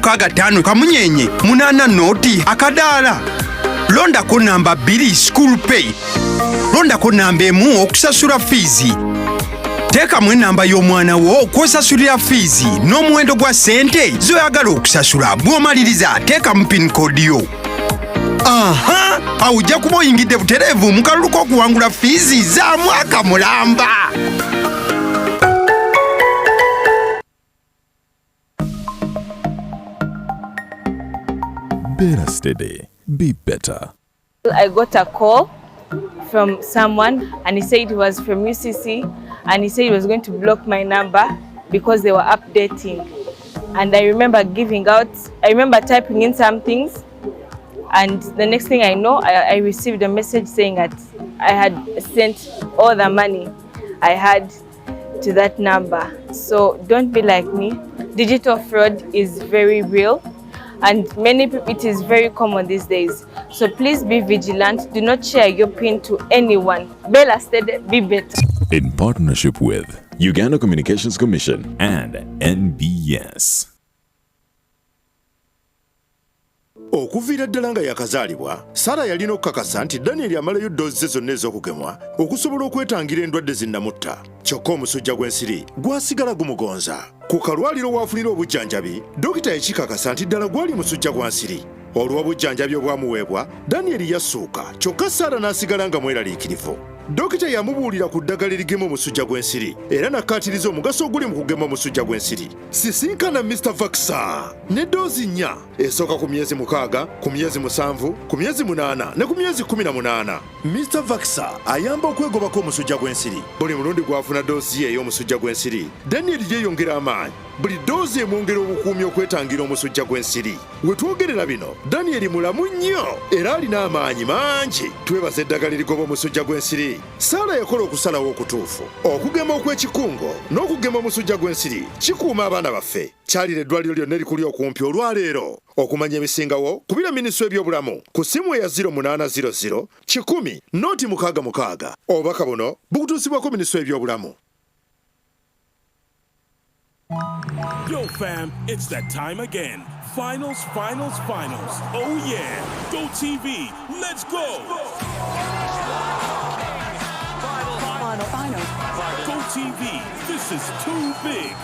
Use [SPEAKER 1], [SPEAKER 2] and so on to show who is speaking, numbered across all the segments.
[SPEAKER 1] 5 kamunyenye 8 noti akadaala. Londako namba 2 school pay. Londako namba 1 okusasula fiizi. Teekamu enamba y'omwana wo okwosasulira fiizi n'omuwendo gwa ssente z'oyagala okusasula. Bw'omaliriza teekamu pin code yo. Aha! Awo ojja kuba oyingidde butereevu mu kalulu k'okuwangula fiizi za mwaka mulamba.
[SPEAKER 2] Better steady, be better.
[SPEAKER 3] I got a call from someone and he said he was from UCC and he said he was going to block my number because they were updating. And I remember typing in some things, and the next thing I know, I received a message saying that I had sent all the money I had to that number. So don't be like me. Digital fraud is very real. And it is very common these days. So please be vigilant. Do not share your PIN to anyone. Bella said, be better.
[SPEAKER 2] In partnership with Uganda Communications Commission and NBS.
[SPEAKER 4] Okuviira ddala nga yakazaalibwa, Sarah yalina okukakasa nti Daniel amalayo ddoozi ze zonna ez'okugemwa okusobola okwetangira endwadde zinnamutta. Kyokka omusujja gw'ensiri gwasigala gumugonza. Ku kalwaliro waafunira obujjanjabi, dokita yakikakasa nti ddala gwali musujja gwa nsiri. Olw'obujjanjabi obwamuweebwa, Daniel yassuuka, kyokka Sarah n'asigala nga mweraliikirivu. Dokita yamubuulira ku ddagala erigema omusujja gw'ensiri era n'akkaatiriza omugaso oguli mu kugema omusujja gw'ensiri. Sisinkana Mr. Vaxxer ne ddoozi 4 esooka ku myezi 6, ku myezi 7, ku myezi 8 ne ku myezi 18. Mr. Vaxxer ayamba okwegobako omusujja gw'ensiri. Buli mulundi gw'afuna ddoozi ye ey'omusujja gw'ensiri, Daniel yeeyongera amaanyi. Buli ddoozi emwongera obukuumi okwetangira omusujja gw'ensiri. We twogerera bino, Daniel mulamu nnyo era alina amaanyi mangi. Twebaza eddagala erigoba omusujja gw'ensiri. Sarah yakola okusalawo okutuufu. Okugema okw'ekikungo n'okugema omusujja gw'ensiri kikuuma abaana baffe. Kyalira eddwaliro lyonna erikuli okumpi olwaleero. Okumanya ebisingawo, kubira minisitule y'ebyobulamu ku ssimu eya 0800 10 noti 66. Obubaka buno bukutuusibwako minisitule y'ebyobulamu.
[SPEAKER 5] Yo fam, it's that time again. Finals. Oh yeah. Go TV. Let's go. Final. Go TV. This is too big.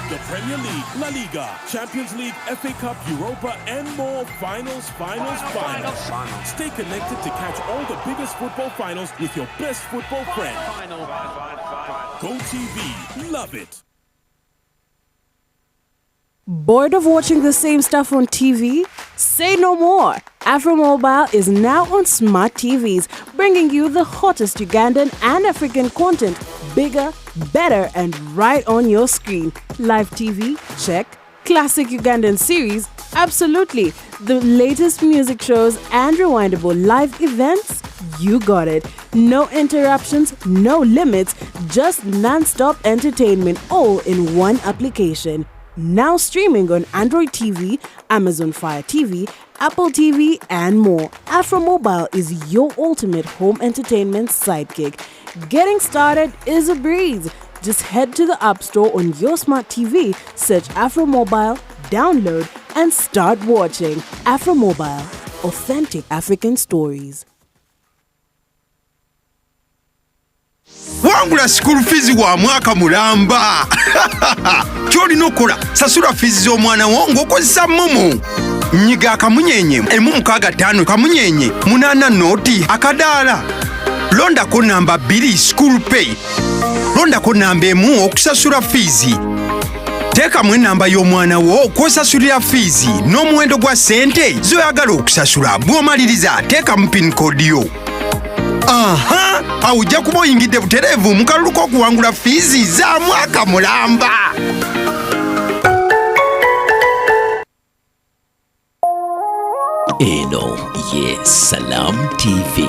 [SPEAKER 5] The Premier League, La Liga, Champions League, FA Cup, Europa, and more. Finals. Stay connected to catch all the biggest football finals with your best football friend. Go TV. Love it.
[SPEAKER 6] Bored of watching the same stuff on TV? Say no more! AfroMobile is now on smart TVs, bringing you the hottest Ugandan and African content, bigger, better, and right on your screen. Live TV? Check. Classic Ugandan series? Absolutely. The latest music shows and rewindable live events? You got it. No interruptions, no limits, just non-stop entertainment all in one application. Now streaming on Android TV, Amazon Fire TV, Apple TV, and more. AfroMobile is your ultimate home entertainment sidekick. Getting started is a breeze. Just head to the App Store on your smart TV, search AfroMobile, download, and start watching. AfroMobile, authentic African stories.
[SPEAKER 1] Wangula school fees wa mwaka mulamba. Kyolina okukola sasula fees z'omwana wo ng'okozesa Momo. Nyiga akamunyenye 165 kamunyenye 8 noti akadaala. Londako namba 2 school pay. Londako namba 1 okusasula fees. Teekamu enamba y'omwana wo okwosasulira fees n'omuwendo gwa ssente z'oyagala okusasula. Bw'omaliriza teekamu pin code yo. Aha! Awo ojja kuba oyingidde butereevu mu kalulu k'okuwangula fiizi za mwaka mulamba.
[SPEAKER 7] Eno ye Salam TV.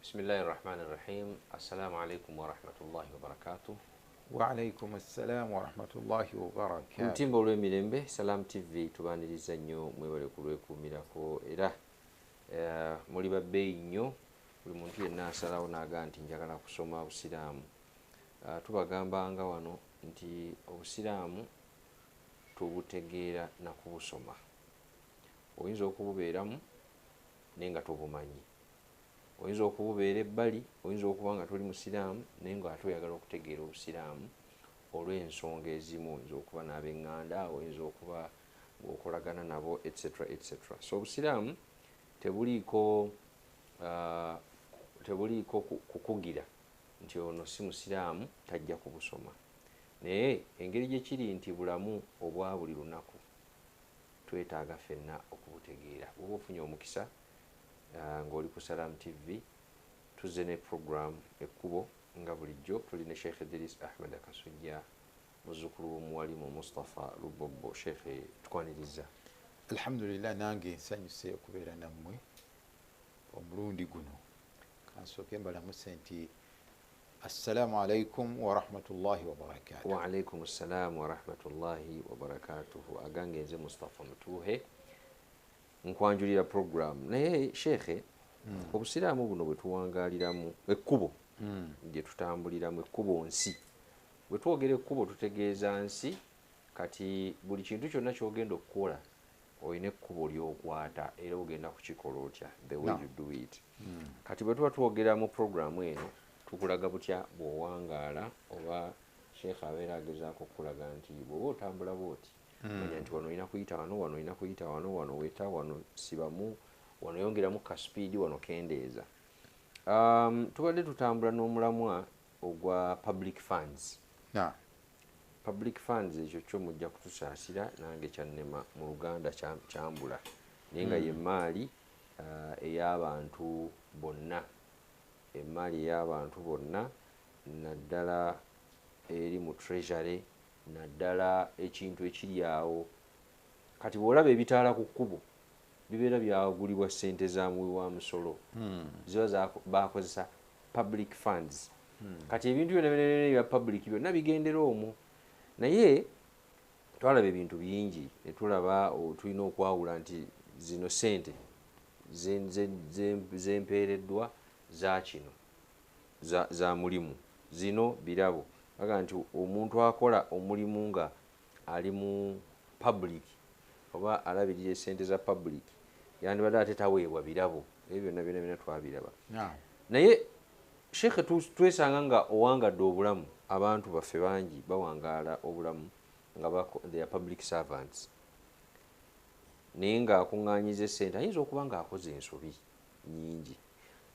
[SPEAKER 8] بسم الله الرحمن الرحيم السلام عليكم ورحمة الله وبركاته
[SPEAKER 9] وعليكم السلام ورحمة الله وبركاته
[SPEAKER 8] Mutimbo olw'emirembe Salam TV tubaniriza nnyo mwebale ku lwekuumirako era muli babbeeyi nnyo buli muntu yenna asalawo n'aga nti njagala kusoma obusiraamu tubagambanga wano nti obusiraamu tubutegeera na kubusoma oyinza okububeeramu naye nga tobumanyi oyinza okububeera ebbali oyinza okuba nga toli musiraamu naye nga ate oyagala okutegeera obusiraamu olw'ensonga ezimu oyinza okuba n'ab'eŋŋanda oyinza okuba ng'okolagana nabo etc etc so obusiraamu tebuliiko kukugira nti ono si musiraamu tajja kubusoma naye engeri gye kiri nti bulamu obwa buli lunaku twetaaga ffenna okubutegeera bw'oba ofunye omukisa ng'oli ku Salam TV tuzze ne program ekkubo nga bulijjo tuli ne Sheikh Idris Ahmed Kasujja muzzukulu w'omuwalimu Mustafa Lubobbo Sheikh tukwaniriza
[SPEAKER 9] alhamdulillah nange nsanyuse okubeera nammwe omulundi guno kansooke mbalamuse nti assalamu alaikum warahmatullahi wabarakatuh
[SPEAKER 8] wa alaikum assalamu warahmatullahi wabarakatuhu agange nze Mustafa Mutuhe nkwanjulira program naye shekhe obusiraamu buno bwe tuwangaaliramu ekkubo gye tutambuliramu ekkubo nsi bwe twogera ekkubo tutegeeza nsi kati buli kintu kyonna ky'ogenda okukola olina ekkubo ly'okwata era ogenda kukikola otya the way you do it kati bwe tuba twogera mu programu eno tukulaga butya bw'owangaala oba shekhe abeera agezaako okulaga nti bw'oba otambula bw'oti manya nti wano olina kuyita wano wano olina kuyita wano wano weta wano sibamu wano yongeramu ka speedi wano kendeeza tubadde tutambula n'omulamwa ogwa public funds public funds ekyo kyo mujja kutusaasira nange kyannema mu Luganda kyambula naye nga y'emmaali ey'abantu bonna emmaali ey'abantu bonna naddala eri mu treasury naddala ekintu ekiri awo kati bw'olaba ebitaala ku kkubo bibeera byagulibwa ssente za muwi wa musolo ziba bakozesa public funds kati ebintu byonna bya public byonna bigendera omwo naye twalaba ebintu bingi ne tulaba tulina okwawula nti zino ssente zempeereddwa za kino za mulimu zino birabo aga nti omuntu akola omulimu nga ali mu public oba alabirira esente za public yandibadde ate taweebwa birabo ebyo byonna byonna twabiraba naye shekhe twesanga nga owangadde obulamu abantu baffe bangi bawangaala obulamu nga they are public servants naye ng'akuŋŋaanyiza essente ayinza okuba ng'akoze ensobi nnyingi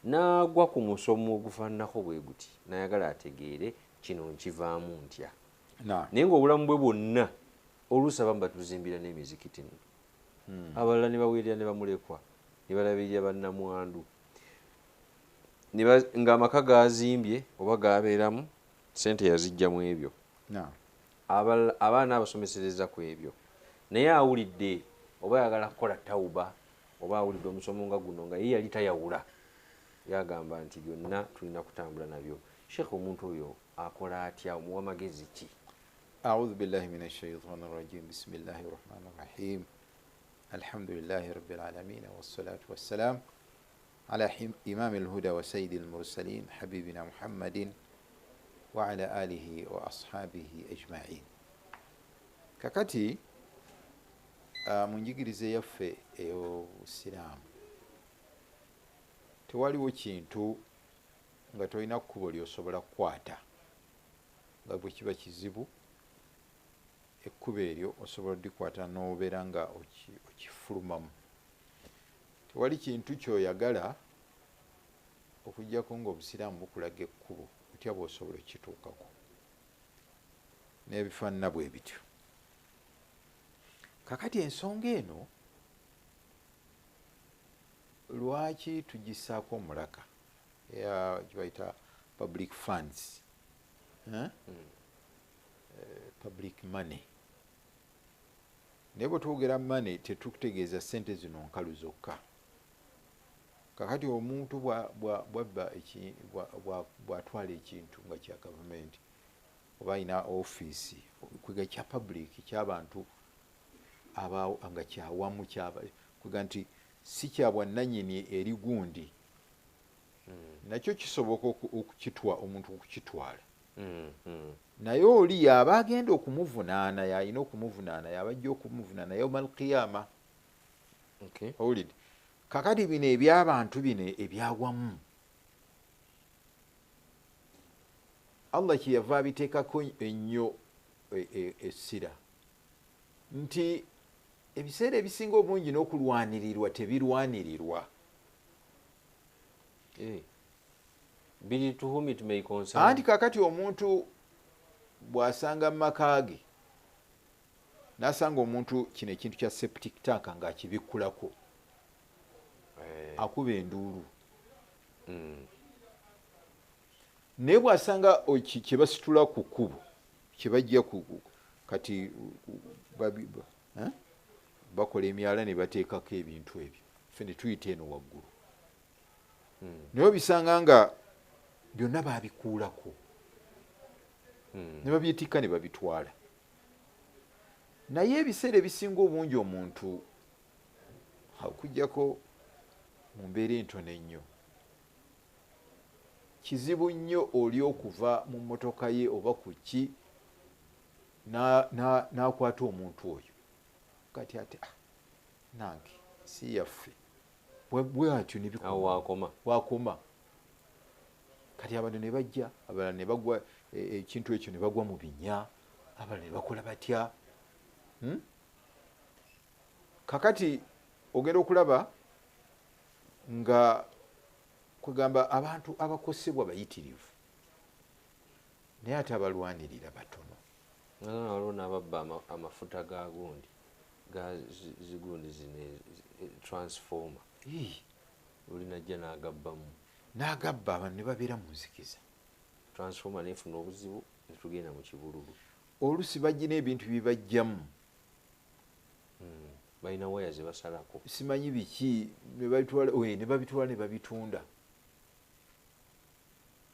[SPEAKER 8] n'agwa ku musomo ogufaananako bwe guti nayagala ategeere kino nkivaamu ntya naye ng'obulamu bwe bwonna oluusi abamu batuzimbira n'emizikiti abalala ne baweerera ne bamulekwa ne balabirira bannamwandu ng'amaka gazimbye oba gabeeramu sente yazijjamu ebyo abaana abasomesereza ku ebyo naye awulidde oba yagala kukola tawuba oba awulidde omusomo nga guno nga ye yali tayawula yagamba nti byonna tulina kutambula nabyo shekhe omuntu oyo akola atya omuwa magezi ki
[SPEAKER 9] أعوذ بالله من الشيطان الرجيم بسم الله الرحمن الرحيم الحمد لله رب العالمين والصلاة والسلام على إمام الهدى وسيد المرسلين حبيبنا محمد وعلى آله وأصحابه أجمعين ككتي من jigirize yaffe ey'obusiraamu tewaliwo kintu nga tolina kkubo ly'osobola kukwata nga bwe kiba kizibu ekkubo eryo osobolaodikwata n'obeera nga okifulumamu tewali kintu kyoyagala okuggyako ng'obusiraamu bukulaga ekkubo otya bw'osobola okituukako n'ebifaanana bwe bityo kakati ensonga eno lwaki tugisaako omulaka kibayita public funds public money naye bwe twogera money tetukutegeeza ssente zino nkalu zokka kakati omuntu bwabba bwatwala ekintu nga kya gavumenti oba alina ofiisi kwega kya public ky'abantu nga kyawamu kwega nti si kya bwannannyini eri gundi nakyo kisoboka omuntu okukitwala naye oli yaba agenda okumuvunaana yalina okumuvunaana yaba ajja okumuvunaana yawmal qiyama. Owulidde kakati bino eby'abantu bino ebyawamu Allah kyeyava abiteekako ennyo essira nti ebiseera ebisinga obungi n'okulwanirirwa tebirwanirirwa. Anti kakati omuntu bw'asanga mu maka ge n'asanga omuntu kino ekintu kya septic tank ng'akibikkulako akuba enduulu. Naye bw'asanga kye basitula ku kkubo kye bajja kati bakola emyala ne bateekako ebintu ebyo ffe ne tuyita eno waggulu naye obisanga nga byonna baabikuulako ne babyetikka ne babitwala. Naye ebiseera ebisinga obungi omuntu okuggyako mu mbeera entono ennyo kizibu nnyo oli okuva mu mmotoka ye oba ku ki n'akwata omuntu oyo kati ate nange si yaffe bwe atyo wakoma kati abantu ne bajja abalala ne bagwa ekintu ekyo ne bagwa mu binya abalala ne bakola batya. Kakati ogenda okulaba nga kugamba abantu abakosebwa bayitirivu naye ate abalwanirira batono.
[SPEAKER 8] Waliwo n'ababba amafuta ga gundi zigundi zino transformer olinajja n'agabba
[SPEAKER 9] abantu ne babeera mu nzikiza.
[SPEAKER 8] Transformer nefuna obuzibu netugenda mu kibululu
[SPEAKER 9] olusi bagina ebintu bibajjamu
[SPEAKER 8] balina waya zebasalako
[SPEAKER 9] simanyi biki ne babitwala ne babitunda.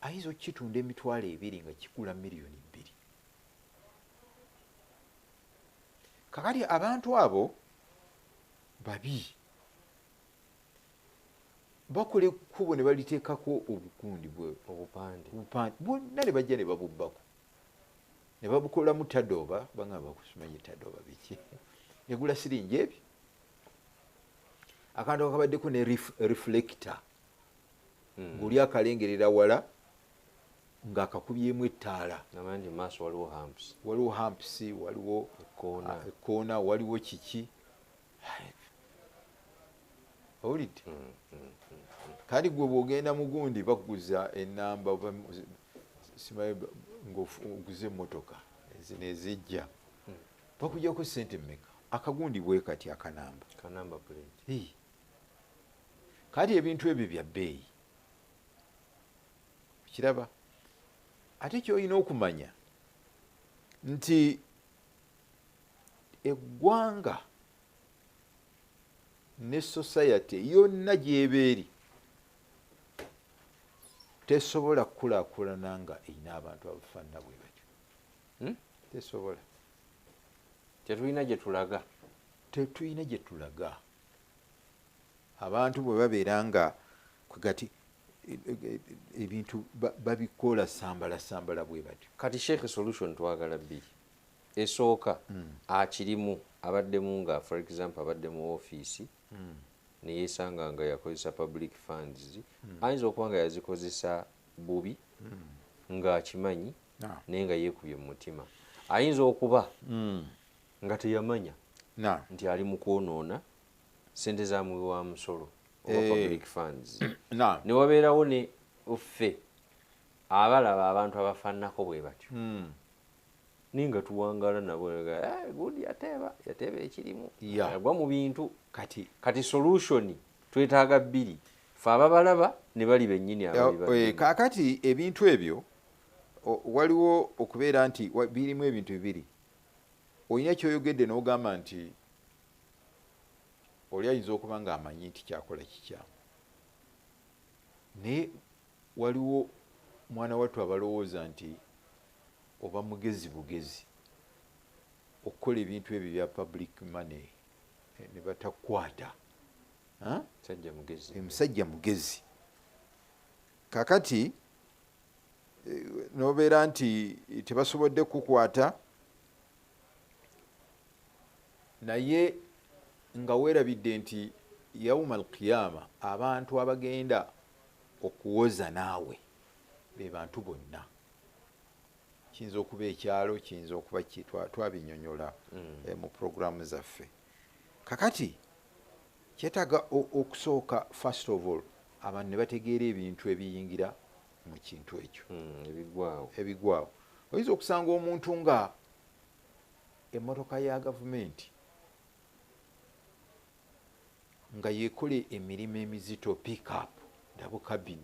[SPEAKER 9] Ayinza okukitunda emitwalo 2 nga kigula miliyoni 2. Kakati abantu abo babi bakola ekkubo ne baliteekako obukundi obupande bonna ne bajja ne babubbako ne babukolamu tadooba banga bakusimanyi tadooba biki negula siringi ebyo akantu akabaddeko ne reflector ng'oli akalengerera wala ng'akakubyemu ettaala
[SPEAKER 8] namandi maaso
[SPEAKER 9] waliwo hamps waliwo ekkoona waliwo kiki owulidde kandi gwe bw'ogenda mu gundi bakuguza ennamba simanyi ng'oguze emmotoka nezijja bakujjako sente mmeka akagundi bwe kati akanamba plate kati ebintu ebyo bya bbeeyi kiraba. Ate ky'olina okumanya nti eggwanga ne society yonna gy'ebeeri tesobola kukulaakulana nga erina abantu abafaanana bwe batyo. Tesobola. Tetulina gye tulaga. Abantu bwe babeera nga kati ebintu babikola sambala bwe batyo.
[SPEAKER 8] Kati Sheikh solution twagala bbiri. Esooka akirimu abaddemu nga for example abadde mu ofiisi neyeesanga nga yakozesa public funds ayinza okuba nga yazikozesa bubi ng'akimanyi naye nga yeekubye mu mutima. Ayinza okuba nga teyamanya nti ali mu kwonoona ssente za muwi wa musolo oba public funds ne wabeerawo ne ffe abalaba abantu abafaananako bwe batyo naye nga tuwangaala nabo gundi yateeba ekirimu yagwa mu bintu. Kati solution twetaaga bbiri ffe ababalaba ne bali bennyini
[SPEAKER 9] kakati ebintu ebyo waliwo okubeera nti birimu ebintu bibiri. Olina kyoyogedde n'ogamba nti oli ayinza okuba nga amanyi nti kyakola kikyamu naye waliwo mwana wattu abalowooza nti oba mugezi bugezi okukola ebintu ebyo bya public money ne batakwata musajja mugezi. Kakati nobeera nti tebasobodde kukwata, naye nga weerabidde nti yauma alqiyama abantu abagenda okuwoza naawe be bantu bonna. Kiyinza okuba ekyalo, kiyinza okuba twabinyonyola mu programu zaffe. Kakati kyetaaga okusooka first of all abantu ne bategeera ebintu ebiyingira mu kintu ekyo ebigwawo. Oyinza okusanga omuntu nga emmotoka ya gavumenti nga yeekole emirimu emizito pick-up double cabin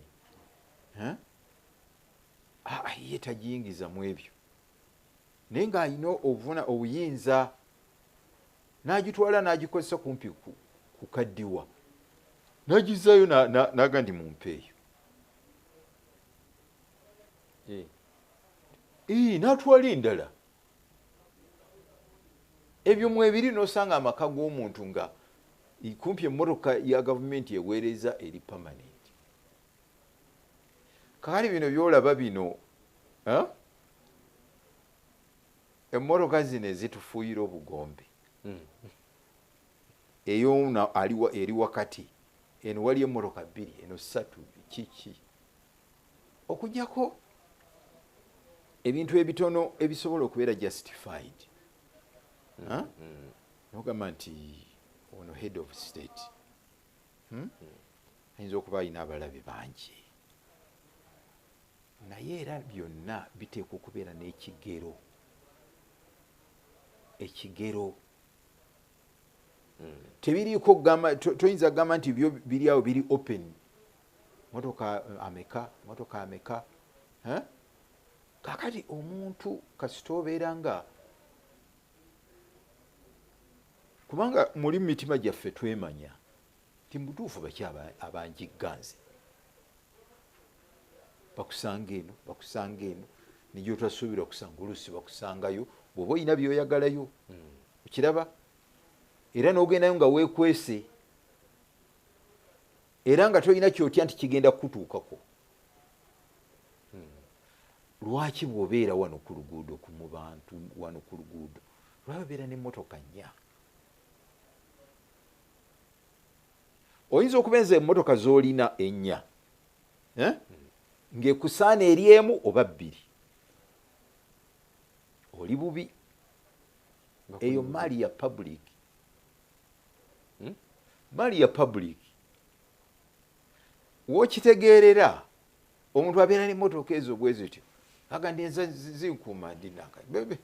[SPEAKER 9] ye tagiyingiza mu ebyo, naye ng'alina obuyinza n'agitwala n'agikozesa kumpi ku kaddiwa n'agizaayo n'aga ndi mumpeeyo n'atwala endala. Ebyo mwebiri n'osanga amaka g'omuntu nga kumpi emmotoka ya gavumenti eweereza eri permanent. Kakati bino byolaba bino emmotoka zino ezitufuuyira obugombe eyo eri wakati eno wali emmotoka 2 eno 3 kiki okugjako ebintu ebitono ebisobola okubeera justified. Nogamba nti ono head of state ayinza okuba alina abalabe bangi, naye era byonna biteekwa okubeera n'ekigero. Tebiriiko kugamba, toyinza kugamba nti byo biri awo biri open. Motoka ameka kakati omuntu kasita obeera nga, kubanga muli mu mitima gyaffe twemanya ti mutuufu baki abanjigganze bakusanga eno nijo twasuubira okusanga oluusi bakusangayo bw'oba olina byoyagalayo okiraba, era n'ogendayo nga weekwese era nga tolina kyotya nti kigenda kutuukako. Lwaki bw'obeera wano ku luguudo mu bantu wano ku luguudo lwabeera n'emmotoka nnya? Oyinza okubenza emmotoka z'olina ennya ng'ekusaana eri emu oba 2, oli bubi. Eyo maali ya public, maali ya public. Wokitegeerera omuntu abeera n'emmotoka ezo bwe zityo aga ndi nza zinkuuma ndinaka bebe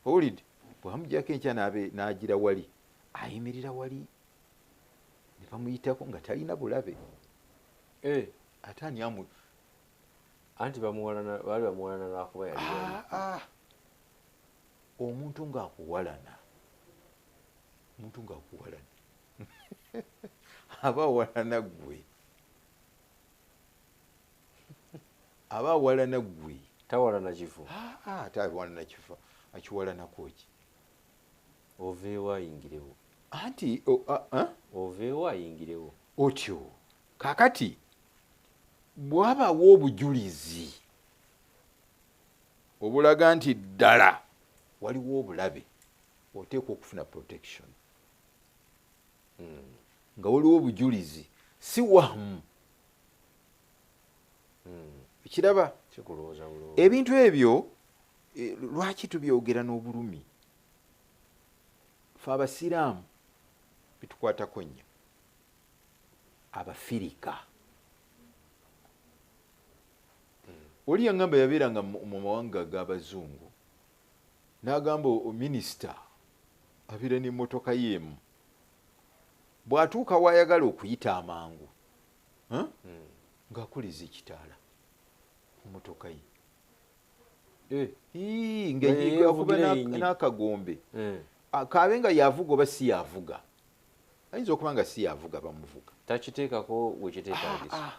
[SPEAKER 9] owulidde bwamujjako enkya n'agira wali ayimirira wali ne bamuyitako nga talina bulabe ate ani
[SPEAKER 8] anti bali bamuwalana lwakuba yali
[SPEAKER 9] omuntu ng'akuwalana aba awalana gwe
[SPEAKER 8] tawalana kifo
[SPEAKER 9] tawalana kifo akiwalanako ki
[SPEAKER 8] oveewo ayingirewo
[SPEAKER 9] anti
[SPEAKER 8] oveewo ayingirewo
[SPEAKER 9] otyo. Kakati bw'abaawo obujulizi obulaga nti ddala waliwo obulabe oteekwa okufuna protection nga waliwo obujulizi si wamu kiraba. Ebintu ebyo lwaki tubyogera n'obulumi? Fe abasiraamu bitukwatako nnyo, abafirika oli yaŋŋamba yabeeranga mu mawanga g'abazungu n'agamba minisita abeera n'emmotoka y'emu bw'atuuka waayagala okuyita amangu ng'akoleza ekitaala mu mmotoka ye ng'akuba n'akagombe kaabe nga yavuga oba si yavuga. Ayinza okuba nga si yavuga bamuvuga
[SPEAKER 8] takiteekako wekiteetaagisa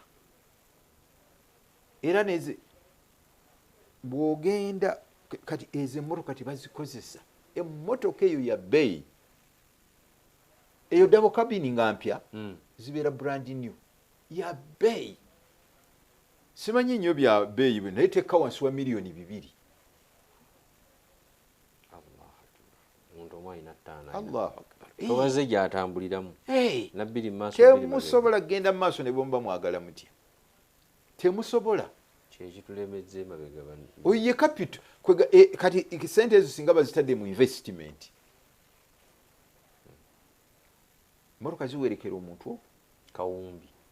[SPEAKER 9] era neze bwogenda kati ezo emmotoka tebazikozesa emmotoka eyo ya bbeeyi eyo double cabin nga mpya zibeera brand new ya bbeeyi simanyi nnyo bya bbeeyi bwe naye tekka wansi wa miliyoni 2. Allahu akbar.
[SPEAKER 8] Tobaze gyatambuliramu. Nabbiri maaso
[SPEAKER 9] temusobola kugenda mu maaso ne bomba mwagala mutya. Temusobola.
[SPEAKER 8] Kyekitulemezza emabega bano.
[SPEAKER 9] Oye capital. Kati sente ezo singa bazitadde mu investment. Mmotoka ziwerekera omuntu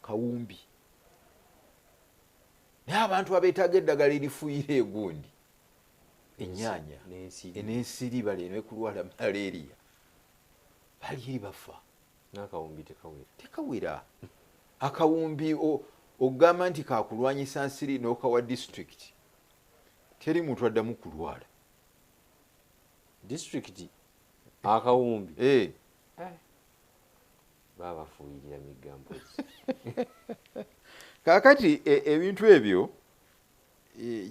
[SPEAKER 9] kawumbi. Naye abantu abeetaaga eddagala erifuuyira egundi. Ennyanya n'ensiri baleme kulwala malaria bali bafa
[SPEAKER 8] n'akawumbi
[SPEAKER 9] tekawera akawumbi ogamba nti kakulwanyisa nsiri n'okawa district teri muntu addamu kulwala
[SPEAKER 8] district akawumbi babafuuyirira miggampozi
[SPEAKER 9] kaakati ebintu ebyo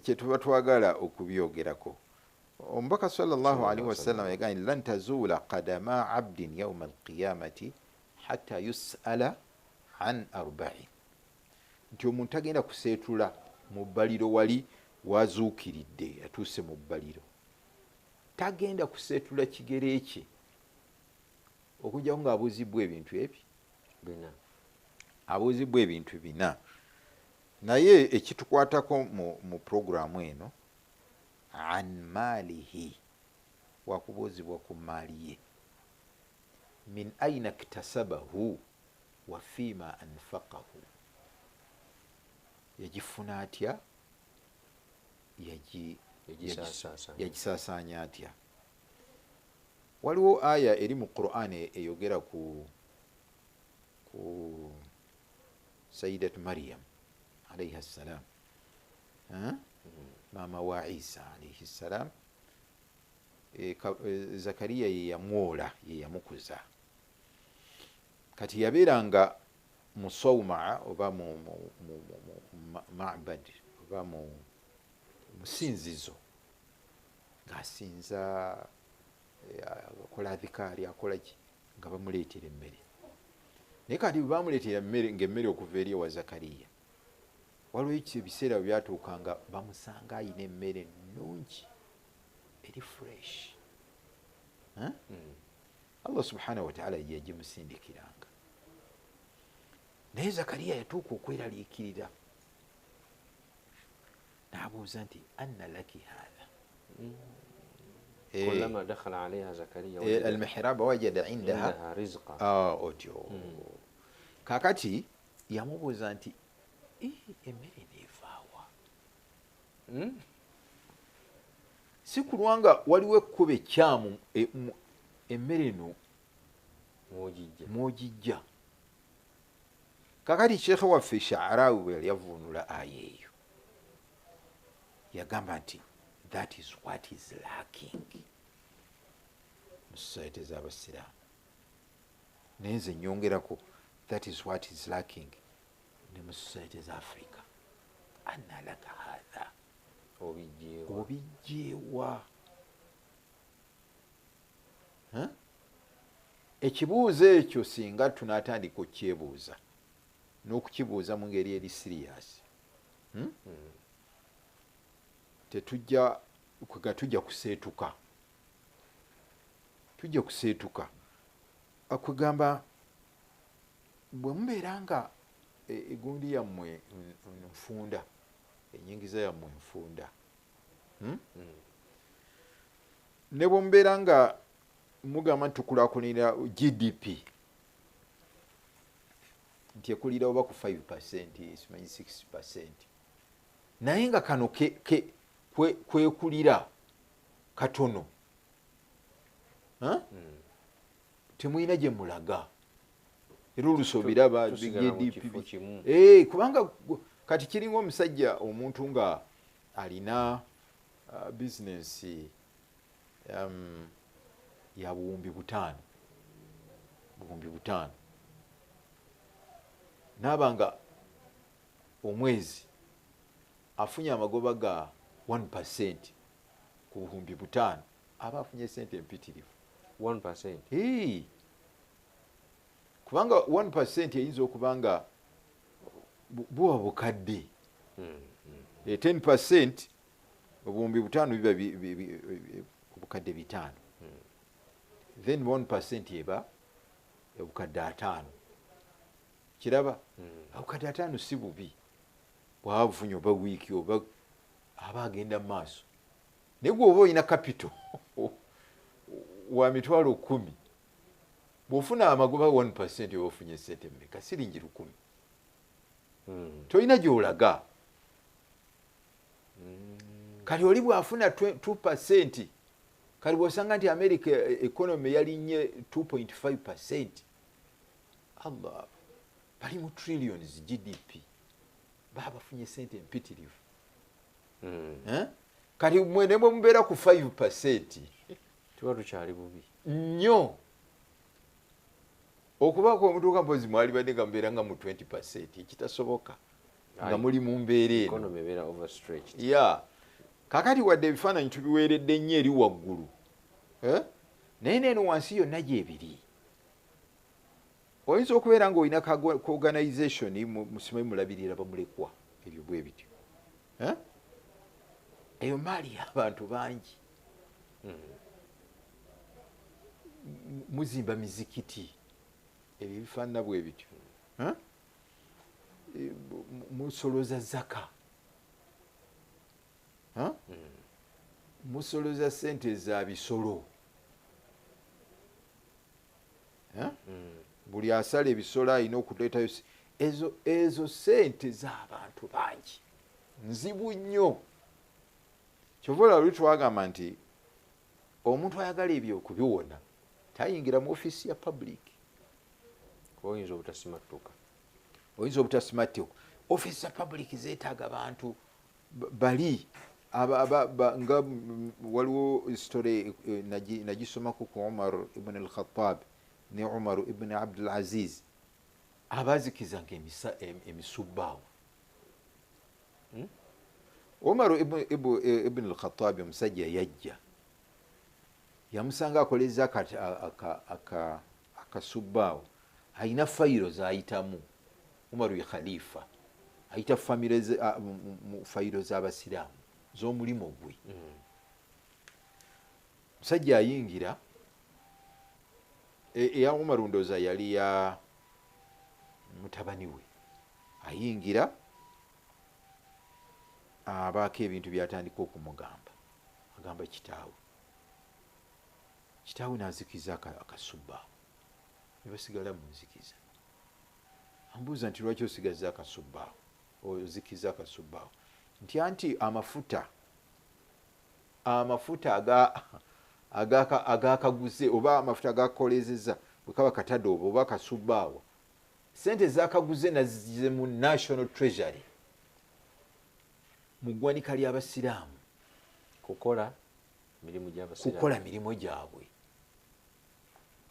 [SPEAKER 9] kyetuba twagala okubyogerako. Omubaka sallallahu alaihi wasallam yagambye lan tazuula qadama abdin yauma alqiyamati hatta yus'ala an arba'in, nti omuntu agenda kuseetula mu bbaliro wali wazuukiridde yatuuse mu bbaliro tagenda kuseetula kigere kye okujjako ng'abuuzibwa ebintu ebyo abuuzibwa ebintu 4. naye ekitukwatako mu programu eno an maalihi wakubuuzibwa ku maali ye min aina ktasabahu wa fima anfaqahu, yagifuna atya yagisaasaanya atya. Waliwo aya eri mu Qur'an eyogera ku Sayyidat Maryam alayhi salam, maama wa Isa alayhi salam. Zakariya ye yamwola ye yamukuza, kati yabeeranga mu sawmaa oba mu ma'bad oba mu musinzizo ng'asinza akola adhikaari akola ki nga bamuleetera emmere. Naye kati bwe bamuleetera ng'emmere okuva eri ewa Zakariya, waliwo ebiseera bwe byatuukanga bamusanga ayina emmere nnungi eri fresh. Allah subhanahu wa ta'ala yagimusindikiranga. Naye Zakariya yatuuka okweraliikirira n'abuuza nti anna laki hadha,
[SPEAKER 8] كلما دخل عليها زكريا
[SPEAKER 9] المحراب وجد عندها
[SPEAKER 8] رزقا
[SPEAKER 9] otyo. Kakati yamubuuza nti emmere neevaawa? Si kulwanga waliwo ekkuba ekyamu emmere eno mwogijja. Kakati sheekhe waffe Sha'arawi bwe yali yavuunula aya eyo yagamba nti that is what is lacking mu society z'abasiraamu. Naye nze nyongerako that is what is lacking ne mu society za Africa. Anna laka hadha, obijjeewa? Ekibuuzo ekyo singa tunaatandika okyebuuza n'okukibuuza mu ngeri eri siriyasi, tujja kuseetuka. Tujja kuseetuka kwegamba bwe mubeera nga egundi yammwe nfunda, enyingiza yammwe nfunda, ne bwe mubeera nga mugamba nti tukulaakulanira GDP nti ekulira oba ku 5%, simanyi 6%, naye nga kano kwekulira katono, temulina gye mulaga era oluso biraba GDP kubanga kati kiringa omusajja omuntu nga alina bizinensi ya buwumbi 5 n'abanga omwezi afunye amagoba ga 1% ku buhumbi 5 aba afunye sente empitirivu
[SPEAKER 8] 1%.
[SPEAKER 9] Hey. Kubanga 1% eyinza okubanga buwa bukadde 10% obuhumbi 5 biba obukadde 5 then 1% eba obukadde 5 kiraba obukadde 5 si bubi bwafunye oba wiiki oba aba agenda mu maaso naye gwe oba olina capital wa mitwalo 10 bw'ofuna amagoba 1% oba ofunye sente mmeka siringi 10 tolina gy'olaga kati oli bw'afuna 2% kati bw'osanga nti America economy yalinnye 2.5%. Allah bali mu trillions GDP babafunye sente empitirivu kati mwene bwe mubeera ku 5%
[SPEAKER 8] tuba tukyali bubi
[SPEAKER 9] nnyo okubaako omutuuka mpozi mwali badde nga mubeera nga mu 20% ekitasoboka nga muli mu mbeera eno kakati wadde ebifaananyi tubiweeredde nnyo eri waggulu naye neeno wansi yonna gyebiri oyinza okubeera ng'olina ku organization musimayi mulabirira bamulekwa ebyo bwe bityo eyo maali y'abantu bangi muzimba mizikiti ebyo bifaanana bwe bityo musoloza zaka musoloza sente za bisolo buli asala ebisolo alina okuleetayo ezo sente z'abantu bangi nzibu nnyo kyova olaba luli twagamba nti omuntu ayagala ebyo okubiwona tayingira mu ofiisi ya public
[SPEAKER 8] oyinza obutasimatuka
[SPEAKER 9] ofiisi za public zeetaaga bantu bali nga waliwo story nagisomako ku Umar ibn al-Khattab ne Umar ibn Abdul Aziz abazikizanga emisubbaawo Umar ibn al-Khattab omusajja yajja yamusanga akoleza akasubbaawo ayina fayiro zayitamu Umar ye khalifa ayita fayiro z'abasiraamu z'omulimu gwe musajja ayingira eya Umar ndooza yali ya mutabani we ayingira abaako ebintu byatandika okumugamba agamba kitaawe n'azikiza akasubbaawo ne basigala mu nzikiza ambuuza nti lwaki osigaza akasubbaawo ozikiza akasubbaawo nti anti amafuta agakaguze oba amafuta agakolezeza bwe kaba katadde oba akasubbaawo sente zakaguze nazize mu National Treasury mu ggwanika ly'abasiraamu
[SPEAKER 8] kukola
[SPEAKER 9] mirimu gyabwe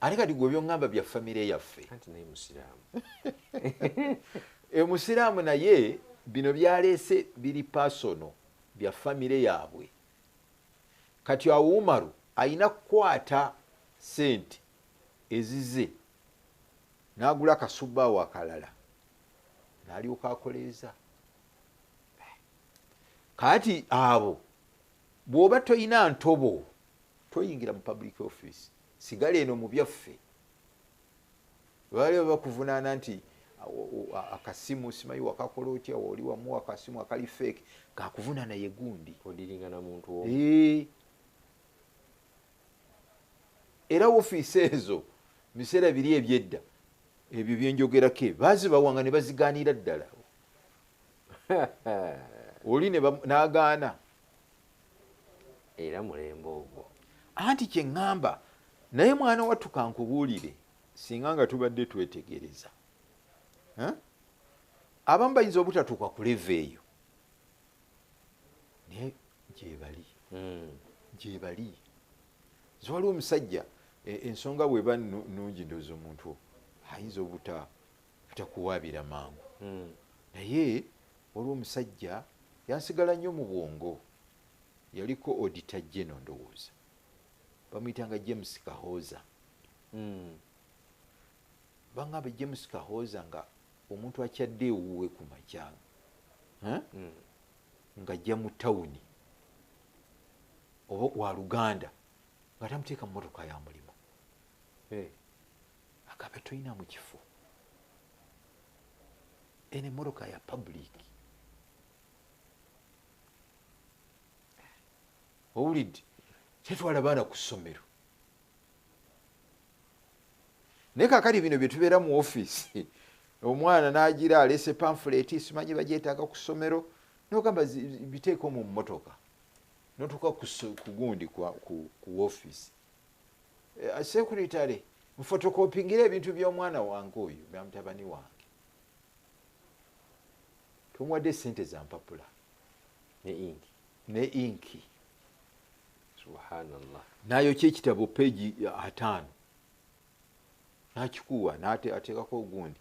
[SPEAKER 9] ate kati gwe byongamba bya famire yaffe musiraamu naye bino byaleese biri pasono bya famire yaabwe kati awo Umaru ayina kukwata sente ezize n'agula akasubbaawo akalala n'alyoka akoleeza kati abo bw'oba toyina ntobo toyingira mu public office sigala eno mu byaffe bali bakuvunaana nti akasimu simayi wakakola otya oli wamu akasimu akali fake kakuvunaana ye gundi
[SPEAKER 8] odiringana muntu
[SPEAKER 9] era ofiisi ezo biseera biri ebyedda ebyo byenjogerako bazibawanga ne bazigaanira ddala oli n'agaana
[SPEAKER 8] era mulembe ogwo
[SPEAKER 9] anti kye ŋŋamba naye mwana wattu kankubuulire singa nga tubadde twetegereza abamu bayinza obutatuuka ku leva eyo naye gyebali waliwo omusajja ensonga bweba nungi ndoozi omuntu ayinza obutakuwaabira mangu naye waliwo omusajja yansigala nnyo mu bwongo. Yaliko auditor general ndowooza bamuyitanga James Kahoza. Bangambe James Kahoza nga omuntu akyadde ewuwe ku makya ng'ajja mu tawuni oba wa Luganda nga tamuteeka mu mmotoka ya mulimu. Agamba toyina mu kifo eno emmotoka ya public. Owulidde tetwala baana ku ssomero naye kakati bino bye tubeera mu ofiisi omwana n'agira alese pamphlet simanyi bagyetaaga ku ssomero n'ogamba biteeko mu mmotoka notuuka ku gundi ku ofiisi sekuritale mufotokopingira ebintu by'omwana wange oyo bya mutabani wange tumuwadde sente za mpapula ne inki.
[SPEAKER 8] Subhanallah.
[SPEAKER 9] Nayo kyekitabo peji 5 nakikuwa ateekako ogundi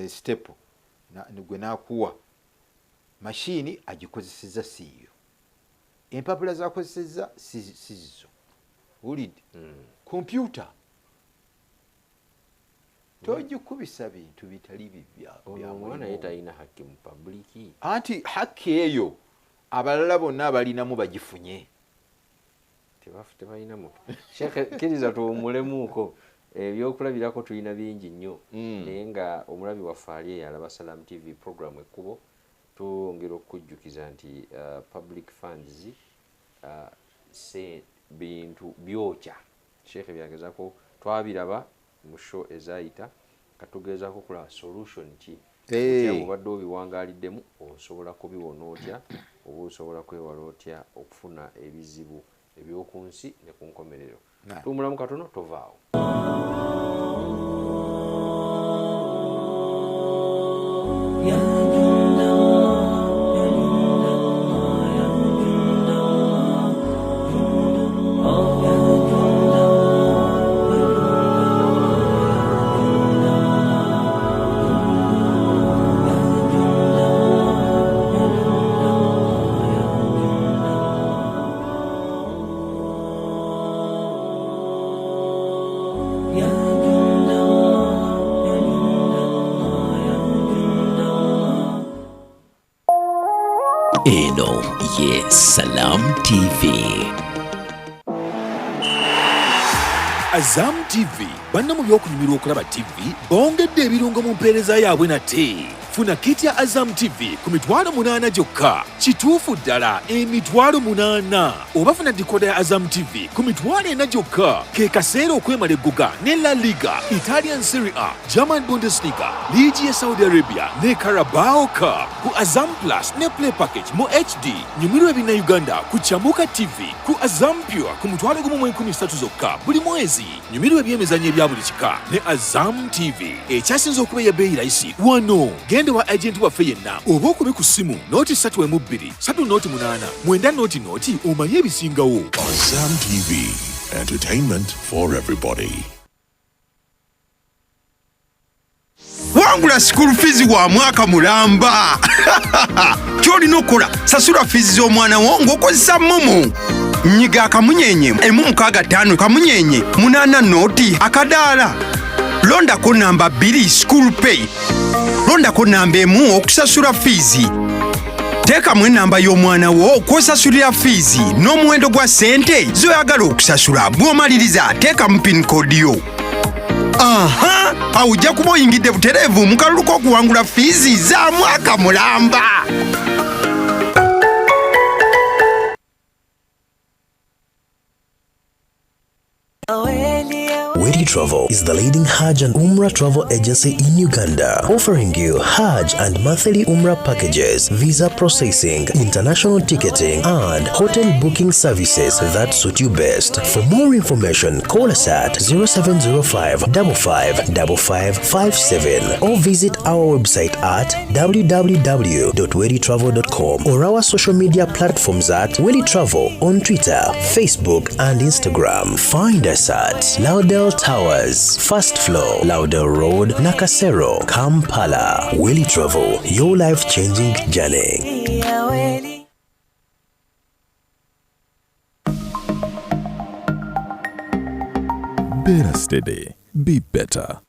[SPEAKER 9] stepo gwe nakuwa mashini agikozeseza siiyo empapula zakozeseza sizizo. Wulidde kompyuta togikubisa bintu bitali bibya
[SPEAKER 8] omwana yetalina haki mu publiki
[SPEAKER 9] anti haki eyo abalala bonna abalinamu bagifunye
[SPEAKER 8] tebalinamu. Sheikh kiriza tuwumulemuuko ebyokulabirako tulina bingi nnyo naye nga omulabi waffe ali yalaba Salam TV program ekkubo twongera okujjukiza nti public funds bintu byokya. Sheikh byagezako twabiraba mu show ezayita katugezaako kulaba solution ki obadde obiwangaaliddemu osobola kubiwona otya oba osobola kwewala otya okufuna ebizibu eby'oku nsi ne ku nkomerero. Tuwumulamu katono tovaawo.
[SPEAKER 7] Eno ye Salam TV.
[SPEAKER 10] Azam TV banna mu by'okunyumirwa okulaba TV bongedde ebirungo mu mpeereza yaabwe nate. Funa kiti ya Azam TV ku mitwalo 8 gyokka. Kituufu ddala emitwalo 8. Oba funa dikoda ya Azam TV ku mitwalo 4 gyokka. Ke kaseera okwemala egguga ne La Liga, Italian Serie A, German Bundesliga, Ligi ya Saudi Arabia ne Carabao Cup. Ku Azam Plus ne Play Package mu HD. Nyumirwa ebina Uganda ku Chambuka TV. Ku Azam Pure ku mitwalo 13 zokka buli mwezi. Nyumirwa ebyemizannyo ebya buli kika ne Azam TV. Ekyasinze okuba ebbeeyi rayisi wano. Genda wa agent waffe yenna oba okube ku ssimu nooti 3.2 3.8 9 omanye ebisingawo.
[SPEAKER 11] Azam TV, entertainment for everybody.
[SPEAKER 1] Wangula school fees wa mwaka mulamba. Kyolina okukola sasula fees z'omwana wo ng'okozesa Momo. Nyiga akamunyenye 165 kamunyenye 8 nooti akadaala. Londako namba 2 school pay. Londako namba 1 okusasula fees. Teekamu enamba y'omwana wo kw'osasulira fees n'omuwendo gwa ssente z'oyagala okusasula bw'omaliriza teekamu pin code yo. Aha! Awo ojja kuba oyingidde butereevu mu kalulu k'okuwangula fees za mwaka mulamba.
[SPEAKER 12] Wedi Travel is the leading Hajj and Umrah travel agency in Uganda, offering you Hajj and monthly Umrah packages, visa processing, international ticketing, and hotel booking services that suit you best. For more information, call us at 0705 555557 or visit our website at www.weditravel.com or our social media platforms at Wedi Travel on Twitter, Facebook, and Instagram. Find us at Laudel Tower Towers, First Floor, Lauder Road, Nakasero, Kampala. Willy Travel, your life-changing journey.
[SPEAKER 2] Better steady, be better.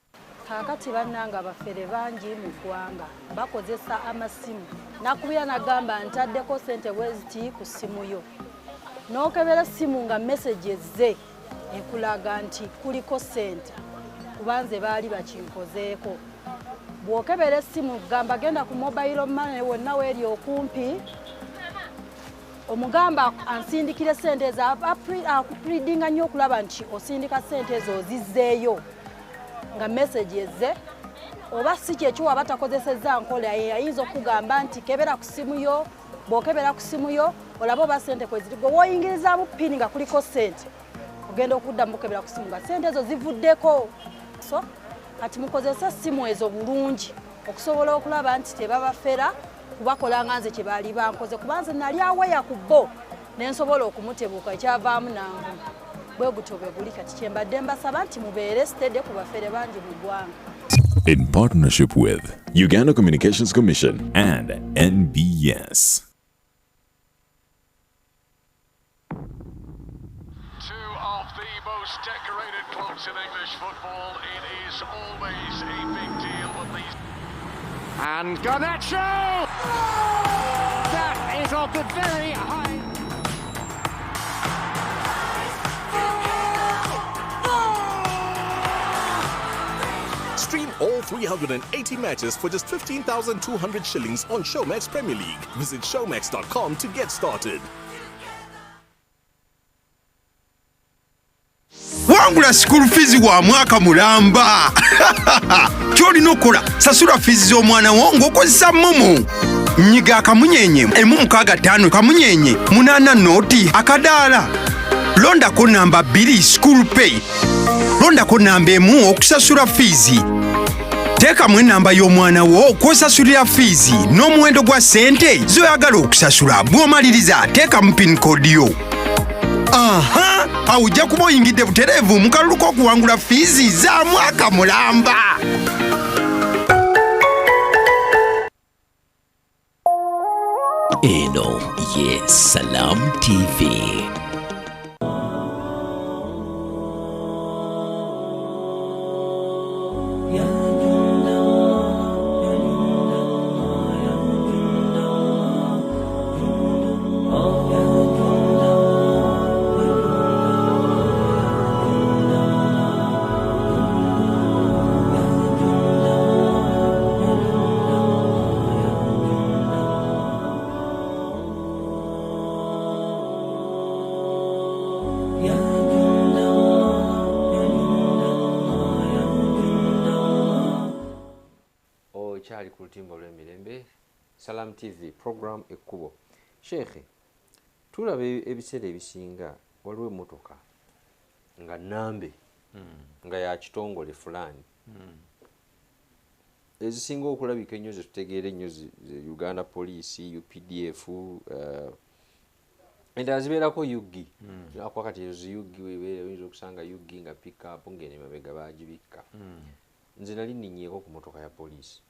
[SPEAKER 13] Kakati bannanga bafere bangi mu ggwanga bakozesa amasimu nakubira nagamba ntaddeko sente bweziti ku simu yo n'okebera simu nga messages ze ekulaga nti kuliko sente kubanze baali bakinkozeeko bw'okebera simu gamba genda ku mobile money wonna weeri okumpi omugamba ansindikire sente za akupridinga nnyo okulaba nti osindika sente ezo ozizzeeyo nga messages ze oba si kyekyo waba takozesezza nkola ayinza okugamba nti kebera ku simu yo bw'okebera ku simu yo olaba oba sente kweziri gwe woyingirizaamu pini nga kuliko sente ogenda okuddamu okebera ku simu nga sente ezo zivuddeko so kati mukozesa simu ezo bulungi okusobola okulaba nti tebabafera kubakola nga nze kye baali bankoze kubanze nali aweya ku bo nensobola okumutebuuka ekyavaamu nangu bwe gutyo bwe guli kati kyembadde mbasaba nti mubeere steady ku bafere bangi mu ggwanga.
[SPEAKER 2] In partnership with Uganda Communications Commission and NBS.
[SPEAKER 14] Two of the most decorated clubs in English football. It is always a big deal with these. And Garnacho! That is off the very high.
[SPEAKER 10] Stream all 380 matches for just 15,200 shillings on Showmax Premier League. Visit showmax.com to get started.
[SPEAKER 1] Wangula school fees wa mwaka mulamba. Kyolina okukola sasula fees z'omwana wo ng'okozesa Momo. Nyiga akamunyenye emu 65 kamunyenye 8 noti akadaala. Londako namba 2 school pay. Londako namba emu okusasula fees. Teekamu enamba y'omwana wo kw'osasulira fees n'omuwendo gwa ssente z'oyagala okusasula bw'omaliriza teekamu pin code yo. Aha! Awo ojja kuba oyingidde butereevu mu kalulu k'okuwangula fees za mwaka mulamba.
[SPEAKER 7] Eno ye Salam TV.
[SPEAKER 8] Kyali ku lutimba lw'emirembe Salam TV program ekkubo. Sheikh, tulaba ebiseera ebisinga waliwo emmotoka nga nambe nga ya kitongole fulani ezisinga okulabika ennyo zetutegeera ennyo Uganda Police, UPDF, endala zibeerako yugi akwakati ezo yugi oyinza okusanga yugi nga pick up ng'eno emabega baagibikka. Nze nali nninyeeko ku mmotoka ya poliisi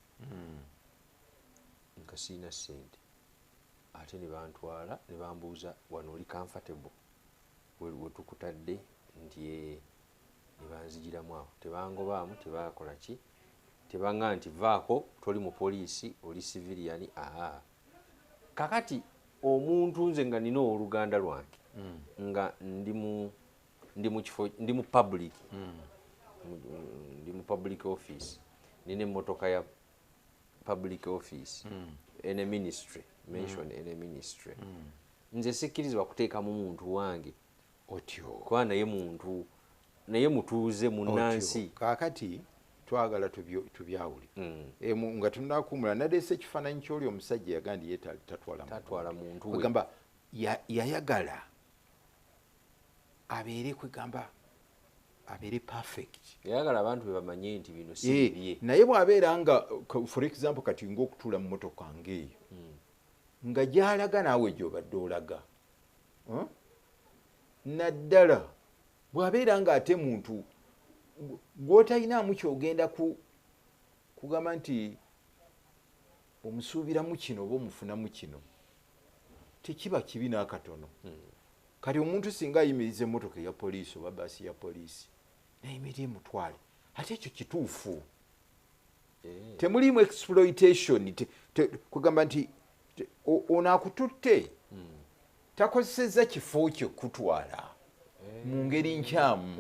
[SPEAKER 8] nga siina ssente ate ne bantwala ne bambuuza wano oli comfortable we tukutadde nti ne banzigiramu awo tebangobaamu tebakola ki tebaŋŋa nti vaako toli mu poliisi oli civilian. Kakati omuntu nze nga nina oluganda lwange nga ndi mu public ndi mu public office nina emmotoka ya public office in a ministry mention in a ministry nze sikkirizibwa kuteekamu muntu wange otyo kuba naye mutuuze munnansi.
[SPEAKER 9] Kakati twagala tubyawuli nga tunakumula naleese ekifaananyi ky'oli omusajja yagandi ye tatwala muntu kwegamba yayagala abeere kwegamba abeere perfect.
[SPEAKER 8] Yayagala abantu bebamanye nti bino si bye.
[SPEAKER 9] Naye bw'abeera nga for example kati ng'okutuula mu mmotoka ng'eyo nga gy'alaga naawe gy'obadde olaga naddala bw'abeera nga ate muntu gwotalinamu kyogenda kugamba nti omusuubiramu kino oba omufunamu kino tekiba kibi n'akatono. Kati omuntu singa ayimiriza emmotoka eya poliisi oba baasi ya poliisi nayimirira emutwale, ate ekyo kituufu. Temulimu exploitation. Kugamba nti ono akututte takozesezza kifo kyo kutwala mu ngeri nkyamu.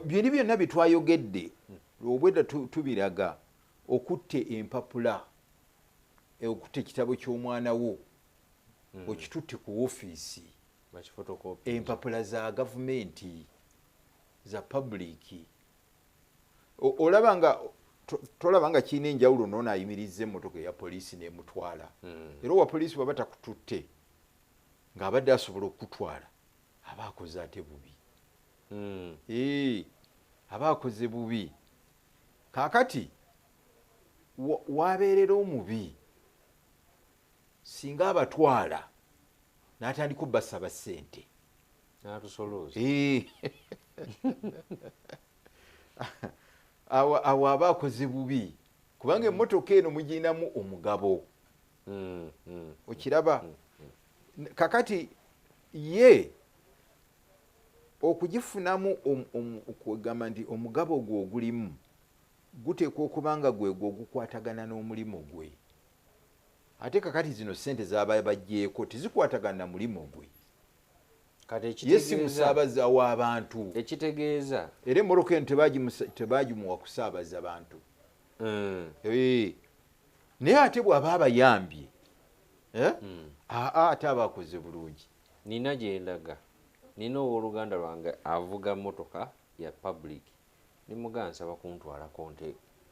[SPEAKER 9] Biri byonna bye twayogedde obwedda tubiraga. Okutte empapula, okutte ekitabo ky'omwana wo okitutte ku woofiisi, empapula za gavumenti za public, tolaba nga kirina enjawulo noono ayimiriza emmotoka eya poliisi n'emutwala. Era owa poliisi bw'aba takututte ng'abadde asobola okutwala aba akoze ate bubi. Aba akoze bubi. Kaakati wabeerera omubi singa abatwala n'atandika obbasaba ssente awo aba akoze bubi, kubanga emmotoka eno muginamu omugabo. Okiraba? Kakati ye okugifunamu okugamba nti omugabo gwe ogulimu guteekwa okuba nga gwegwo ogukwatagana n'omulimu gwe. Ate kakati zino ssente z'aba bagyeko tezikwatagana na mulimu gwe. Ye si musaabaza w'abantu.
[SPEAKER 8] Ekitegeeza
[SPEAKER 9] era emmotoka eno tebaagimuwa kusaabaza bantu. Naye ate bw'aba abayambye ate aba akoze bulungi.
[SPEAKER 8] Nina gye ndaga. Nina owooluganda lwange avuga mmotoka ya public. Nimugaa nsaba kuntwalako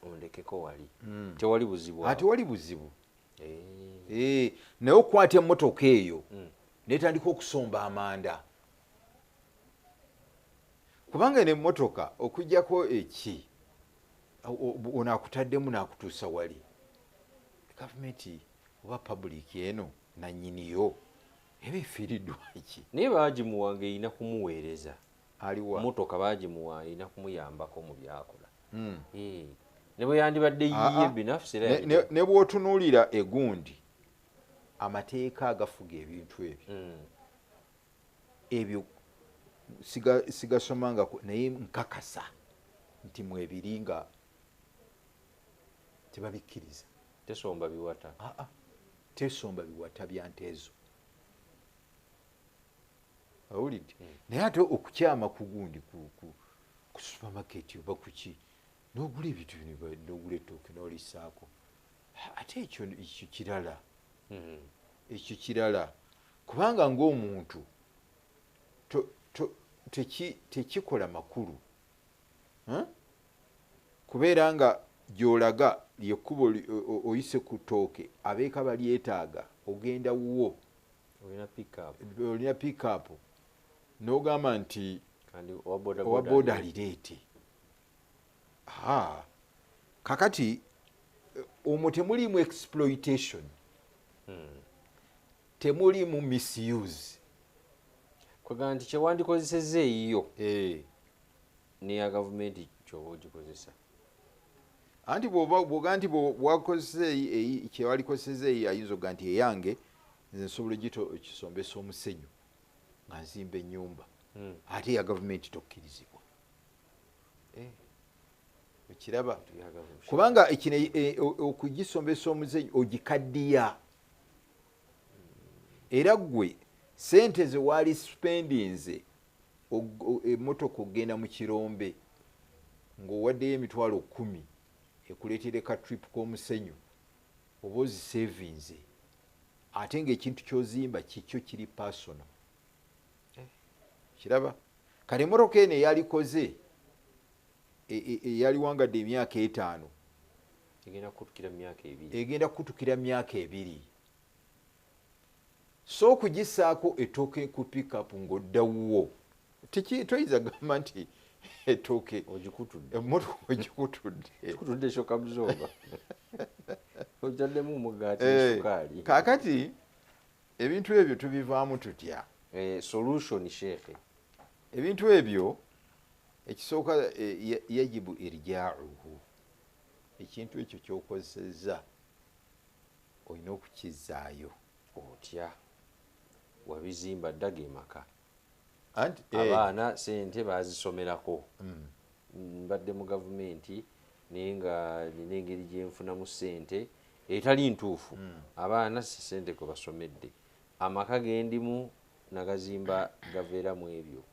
[SPEAKER 8] ondekeko wali. Tewali buzibu.
[SPEAKER 9] Tewali buzibu. Naye okwata emmotoka eyo netandika okusomba amanda, kubanga n'emmotoka okujjako eki onaakutaddemu n'akutuusa wali. Gavumenti oba public eno nannyiniyo eba efiiriddwa ki?
[SPEAKER 8] Naye baagimuwanga erina kumuweereza.
[SPEAKER 9] Aliwa
[SPEAKER 8] mmotoka baagimuwa erina kumuyambako mu byakola. Ne bwe yandibadde yiye binafsi
[SPEAKER 9] ne bw'otunuulira egundi amateeka agafuga ebintu ebyo sigasomangako, naye nkakasa nti mwebiri nga tebabikkiriza.
[SPEAKER 8] Tesomba biwata.
[SPEAKER 9] Tesomba biwata bya nteezo. Awulidde? Naye ate okukyama ku gundi ku supermarket oba kuki n'ogula ebintu bino n'ogula ettooke n'olisaako, ate ekyo kirala. Ekyo kirala kubanga ng'omuntu tekikola makulu kubeera nga gy'olaga lyekkubo oyise ku ttooke abeeka balyetaaga, ogenda wuwo olina pick-up n'ogamba nti owa booda alireete. Kakati omwo temulimu exploitation, temulimu misuse.
[SPEAKER 8] Kwegamba nti kyewandikozesezza eyiyo neya gavumenti kyoba ogikozesa.
[SPEAKER 9] Anti bw'oga nti bwakozesa kyewalikozesezza eyi ayinza okuga nti eyange nze nsobola kisombesa omusenyu nga nzimba ennyumba, ate eya gavumenti tokkirizibwa. Okiraba? Kubanga ekino okugisombesa omusenyu ogikaddiya, era gwe sente ze waali spendinze emmotoka ogenda mu kirombe ng'owaddeyo emitwalo 10 ekuleetere ka trip k'omusenyu oba ozisevinze, ate ng'ekintu ky'ozimba kikyo kiri personal. Kiraba? Kale emmotoka eno eyalikoze eyaliwangadde emyaka 5 egenda kukutukira myaka 2. So okugisaako ettooke ku pick-up ng'oddawuwo toyinza gamba nti ettooke emmotoka
[SPEAKER 8] ogikutudde shoka buzoba ojaddemu omugaati n'essukaali.
[SPEAKER 9] Kaakati ebintu ebyo tubivaamu tutya?
[SPEAKER 8] Solution sheekhe
[SPEAKER 9] ebintu ebyo ekisooka yajibu irja'uhu, ekintu ekyo kyokozesezza olina okukizaayo.
[SPEAKER 8] Otya wabizimba ddaga emaka,
[SPEAKER 9] anti
[SPEAKER 8] abaana sente bazisomerako. Mbadde mu gavumenti naye nga nina engeri gyenfunamu sente etali ntuufu. Abaana si sente kwe basomedde, amaka gendimu nagazimba gaveeramu ebyo.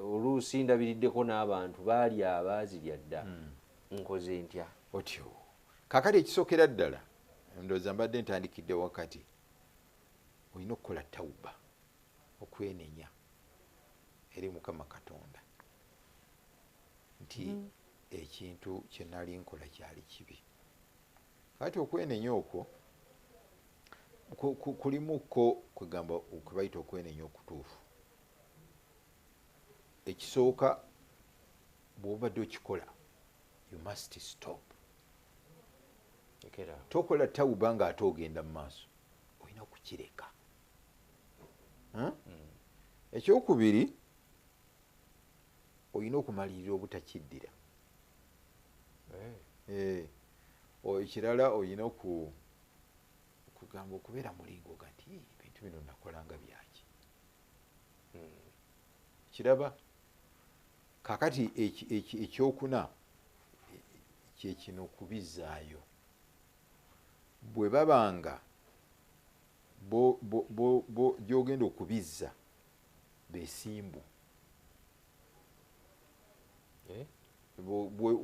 [SPEAKER 8] Oluusi ndabiriddeko n'abantu baali abaazirya dda. Nkoze ntya?
[SPEAKER 9] Otyo kakati ekisookera ddala ndowooza mbadde ntandikidde wakati, olina okukola tawuba, okwenenya eri Mukama Katonda nti ekintu kye nali nkola kyali kibi. Kati okwenenya okwo kulimukko kwegamba kwebayita okwenenya okutuufu. Ekisooka bw'obadde okikola, you must stop. Tokola tawuba nga ate ogenda mu maaso, olina okukireka. Ekyokubiri, olina okumalirira obutakiddira. Ekirala olina okugamba okubeera mulingo gati ebintu bino nakolanga byaki. Kiraba kakati ekyokuna kyekino okubizaayo. Bwe babanga gyogenda okubizza besimbu,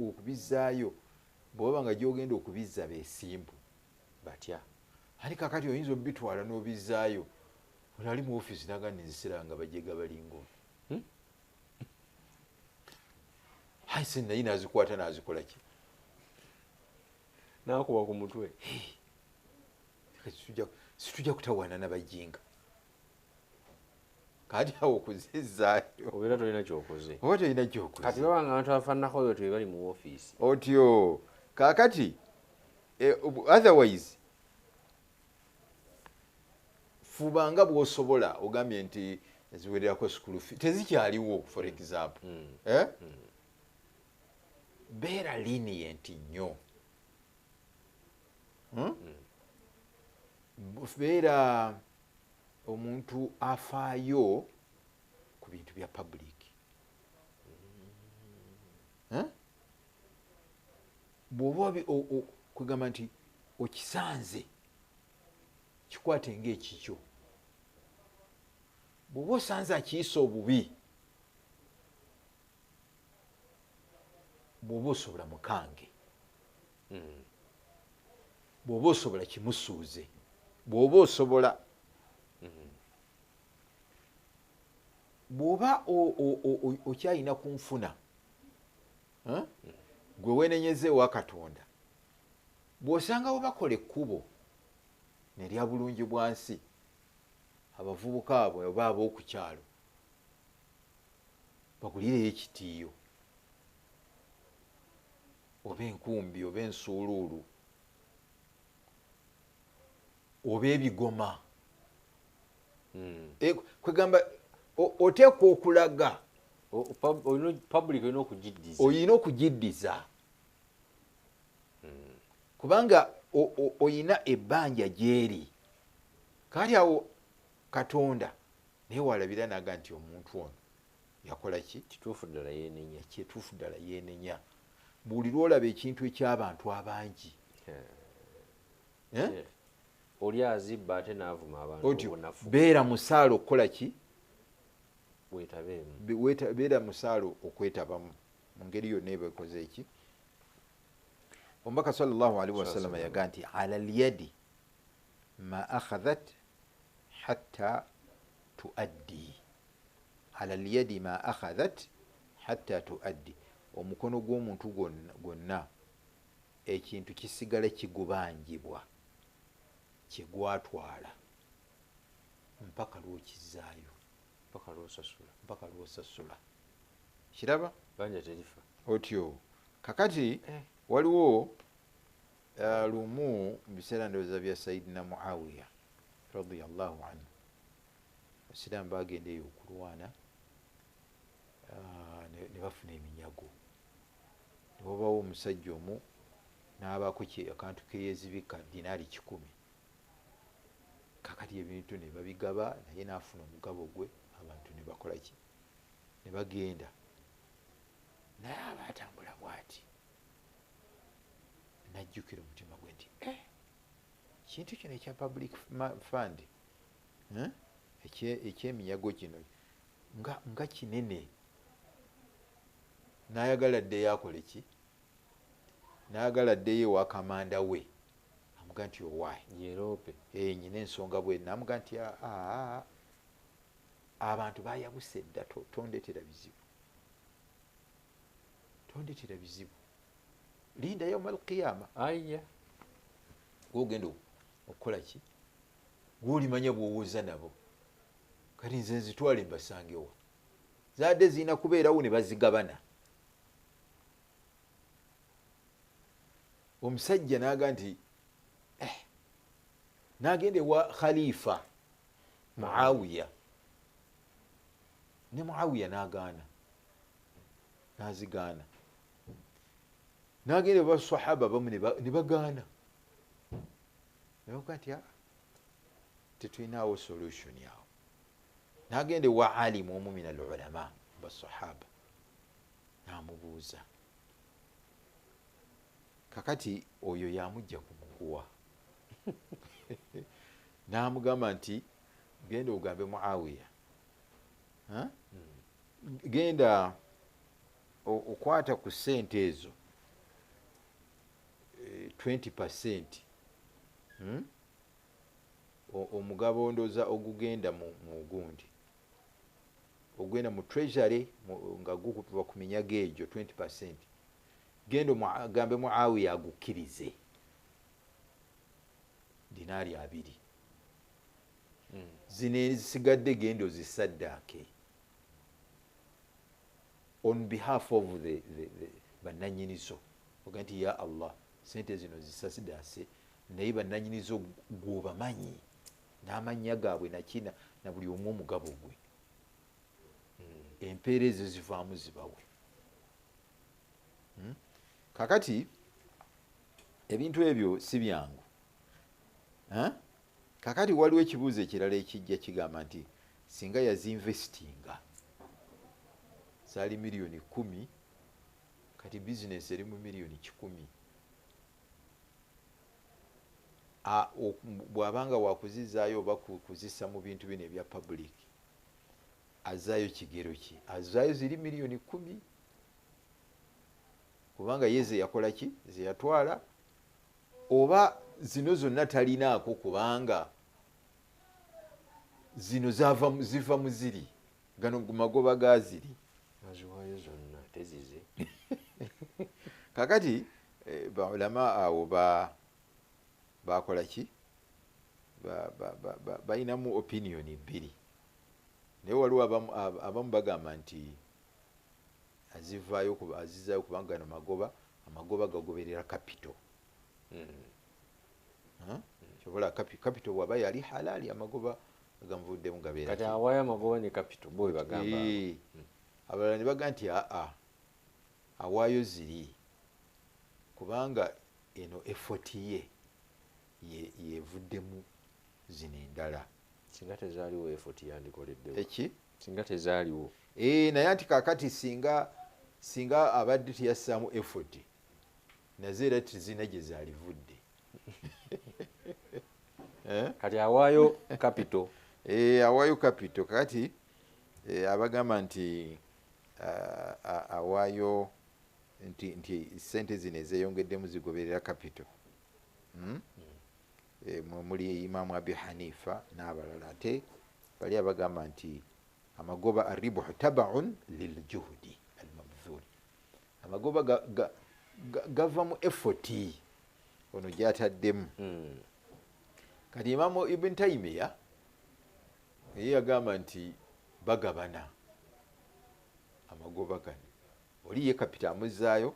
[SPEAKER 9] okubizaayo bwe babanga gyogenda okubizza besimbu batya. Ani kakati oyinza obitwala n'obizaayo, oli mu ofiisi naga nenzisira nga bajega balingo hayi se naye nazikwata nazikola ki,
[SPEAKER 8] nakuba ku mutwe.
[SPEAKER 9] Situjja kutawaana n'abajinga kati awo okuzizaayo
[SPEAKER 8] obeera tolina kyokoze,
[SPEAKER 9] oba tolina kyokoze.
[SPEAKER 8] Kati babanga abantu abafaananako oyo tebali mu ofiisi
[SPEAKER 9] otyo kakati otherwise fubanga bw'osobola ogambye nti eziwererako school fee tezikyaliwo for example. Beera lenient nnyo. Beera omuntu afaayo ku bintu bya public. Bw'oba kugamba nti okisanze kikwate ng'ekikyo, bw'oba osanze akiyisa obubi, bw'oba osobola mukange, bw'oba osobola kimusuuze, bw'oba osobola bw'oba okyalina ku nfuna gwe weenenyeze ewa Katonda, bw'osangawo bakola ekkubo nerya bulungi bwansi, abavubuka abo oba ab'oku kyalo bagulireyo ekitiiyo oba enkumbi oba ensuuluulu oba ebigoma. Kwegamba oteekwa okulaga, olina okugiddiza kubanga olina ebbanja gyeri. Kati awo Katonda naye walabira naga nti omuntu ono yakola ki?
[SPEAKER 8] Kituufu ddala yeenenya.
[SPEAKER 9] Kituufu ddala yeenenya. Buli lwolaba ekintu eky'abantu abangi
[SPEAKER 8] oli azibba ate n'avuma abantu obunafu.
[SPEAKER 9] Beera musaalo okukola ki?
[SPEAKER 8] Weetabeemu.
[SPEAKER 9] Beera musaalo okwetabamu mu ngeri yonna ebakoze eki. Omubaka sallallahu alaihi wasallam yaga nti ala lyadi ma akhadhat hatta tuaddi. Ala lyadi ma akhadhat hatta tuaddi. Omukono gw'omuntu gwonna ekintu kisigala kigubanjibwa kyegwatwala mpaka lwokizaayo, mpaka lwosasula. Kiraba
[SPEAKER 8] banja terifa
[SPEAKER 9] otyo. Kakati waliwo lumu mu biseera ndowooza bya Sayyidina Muawiya radiyallahu anhu, Abasiraamu bagendeyo okulwana ne bafuna eminyago. Ne wabawo omusajja omu n'abaako akantu keyezibika dinaari 10. Kakati ebintu ne babigaba, naye n'afuna omugabo gwe, abantu ne bakola ki, ne bagenda. Naye abaatambula bw'ati najjukira omutima gwe nti kintu kino ekya public fund ekyeminyago kino nga kinene. N'ayagala ddeyo akole ki, n'ayagala ddeyo ewa kamanda we amuga nti owaayi
[SPEAKER 8] yerope
[SPEAKER 9] nyina ensonga bwe, namuga nti abantu bayabuse dda, tondetera bizibu, tondetera bizibu, linda yauma alqiyama.
[SPEAKER 8] aya
[SPEAKER 9] gwogenda okukola ki, gwolimanya bwowooza nabo. Kati nze nzitwale mbasangewa, zadde zirina kubeerawo ne bazigabana. Omusajja n'aga nti n'agenda ewa khalifa Muawiya, ne Muawiya n'agaana, n'azigaana. N'agenda ewa sahaba bamu ne bagaana, ne bavuga nti tetulinawo solution yawo. N'agenda ewa alimu omu min al ulama basahaba, n'amubuuza. Kakati oyo yamujja kumukuwa n'amugamba nti genda ogambe Muawiya, genda okwata ku ssente ezo 20% omugabo ndooza ogugenda mu gundi, ogenda mu treasury nga gukupibwa ku minyago egyo 20%. Genda gambe Muawiya agukkirize dinaari 2. Zino ezisigadde genda ozisaddaake on behalf of the bannanyinizo. Oga nti ya Allah, sente zino zisasiddaase, naye bannanyinizo gwobamanyi n'amannya gaabwe nakina na buli omu omugabo gwe. Empeera ezo zivaamu zibawe. Kakati ebintu ebyo si byangu. Kakati waliwo ekibuuzo ekirala ekijja kigamba nti singa yazinvestinga zaali miliyoni 10, kati bizinesi eri mu miliyoni 10, bw'abanga wakuzizaayo oba kuzissa mu bintu bino ebya public, azaayo kigero ki? Azaayo ziri miliyoni 10 kubanga ye ze yakola ki, ze yatwala, oba zino zonna talinaako kubanga zino ziva mu ziri, gano magoba ga ziri,
[SPEAKER 8] aziwayo zonna tezize.
[SPEAKER 9] Kakati baulama awo bakola ki, balinamu opinion 2, naye waliwo abamu bagamba nti azizaayo kubanga gano amagoba gagoberera capital. Kyobola capital bwaba yali halali, amagoba agamuvuddemu gabeera
[SPEAKER 8] kati awaayo amagoba ne capital boy bagamba.
[SPEAKER 9] Abalala ne baga nti awaayo ziri kubanga eno effort ye yevuddemu zino endala.
[SPEAKER 8] Singa tezaaliwo effort yandikoleddewo.
[SPEAKER 9] Eki?
[SPEAKER 8] Singa tezaaliwo.
[SPEAKER 9] Naye anti kakati singa abadde teyassaamu effort, nazo era tezina gye zaalivudde.
[SPEAKER 8] Kati awaayo capital.
[SPEAKER 9] Awaayo capital. Kakati abagamba nti awaayo nti sente zino ezeyongeddemu zigoberera capital. Muli Imamu Abi Hanifa n'abalala. Ate bali abagamba nti amagoba arribuhu tabaun liljuhudi almabdhul. Amagoba gava mu effort ono gyataddemu. Kati Imamu Ibn Taymiya ye yagamba nti bagabana amagoba gano. Oli ye kapita amuzaayo,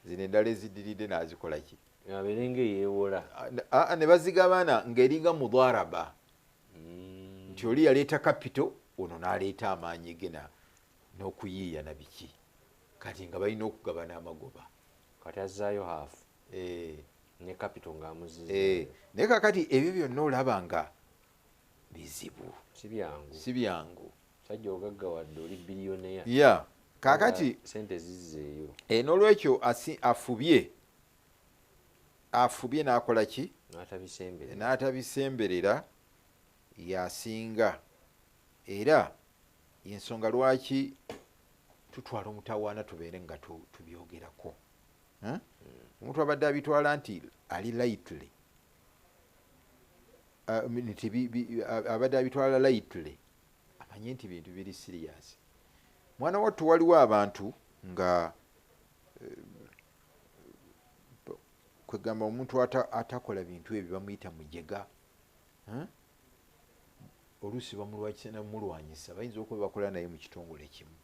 [SPEAKER 9] zino endala eziddiridde n'azikola ki?
[SPEAKER 8] Aberenge yeewola.
[SPEAKER 9] Ne bazigabana ng'eringa mudharaba. Nti oli yaleeta kapito, ono n'aleeta amaanyi ge n'okuyiiya na biki kati nga balina okugabana amagoba
[SPEAKER 8] kati azaayo haafu ne capital ng'amuziza
[SPEAKER 9] naye kakati ebyo byonna olaba nga bizibu si byangu
[SPEAKER 8] sajja ogaggawadde oli biliyoneya
[SPEAKER 9] ya kakati
[SPEAKER 8] sente zizzeeyo
[SPEAKER 9] n'olwekyo afubye n'akola ki n'atabisemberera yasinga era ensonga lwaki tutwala omutawaana tubeere nga tubyogerako omuntu abadde abitwala nti ali lightly abadde abitwala lightly amanye nti bintu biri serious. Mwana wattu waliwo abantu nga kwegamba omuntu atakola bintu ebyo bamuyita mujega oluusi bamulwanyisa bayinza okuba bakola naye mu kitongole kimu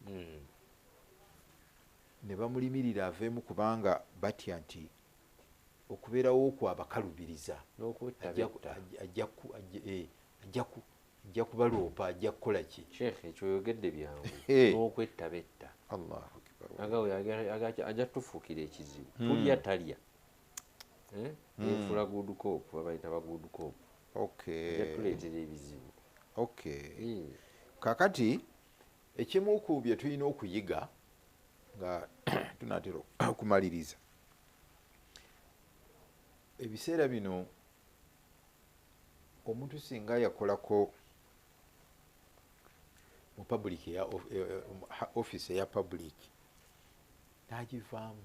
[SPEAKER 9] ne bamulimirira aveemu kubanga batya nti okubeerawo okwo abakalubiriza ajja kubaloopa ajja kukola ki
[SPEAKER 8] sheekhe ekyoyogedde byangu n'okwetabetta ajja tufuukira ekizibu tulya talya enfula good cop babayita ba good cop ajja tuleetera ebizibu
[SPEAKER 9] kakati ekimu ku bye tulina okuyiga nga tunatera okumaliriza ebiseera bino omuntu singa yakolako mu public ya office eya public n'agivaamu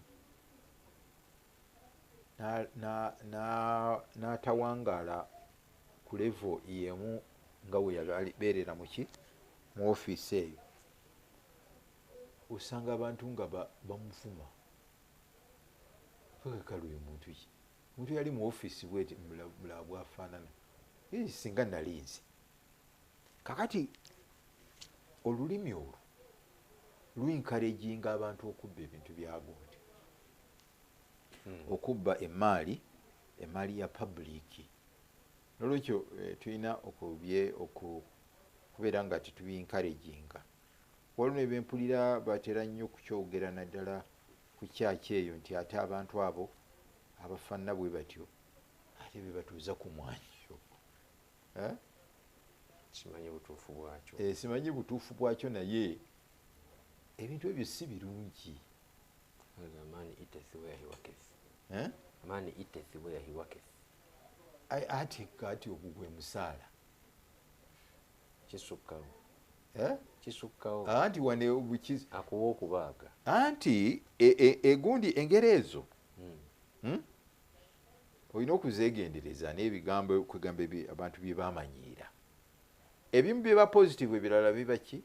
[SPEAKER 9] n'atawangaala ku level yemu nga we yabeerera mu office eyo osanga abantu nga bamuvuma fakakala oyo muntu ki omuntu yali mu office bweti mulaba bwafaanana singa nalinzi kakati olulimi olwo lwinkareginga abantu okubba ebintu byagundi okubba emaali ya public nolwekyo tulina okubeera nga tetubinkareginga waliwo nebyempulira batera nnyo okukyogera naddala ku kyaki eyo nti ate abantu abo abafaanana bwe batyo ate be batuuza ku mwanjo simanyi butuufu bwakyo naye ebintu ebyo si birungi ate kati ogwo gwe musaala
[SPEAKER 8] kisukkawo
[SPEAKER 9] anti wane
[SPEAKER 8] akuwa okubaaga
[SPEAKER 9] anti egundi engero ezo olina okuzeegendereza n'ebigambo kwegamba abantu bye bamanyiira ebimu biba positive ebirala biba ki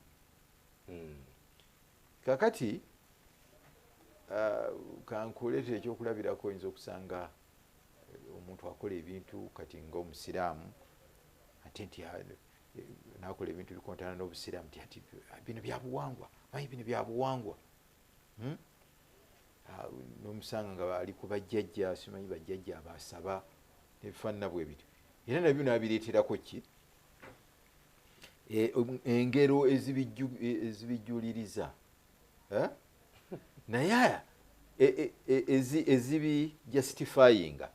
[SPEAKER 9] kakati kankuleetera ekyokulabirako oyinza okusanga omuntu akola ebintu kati ngaomusiraamu ate nti nakola ebintu bikontana n'obusiraamu ati bino byabuwangwa manyi bino byabuwangwa n'omusanga nga ali ku bajjajja simanyi bajjajja abasaba nebifaanana bwe bityo era nabyo nabireeterako ki engero ezibijuliriza naye ezibi justifyinga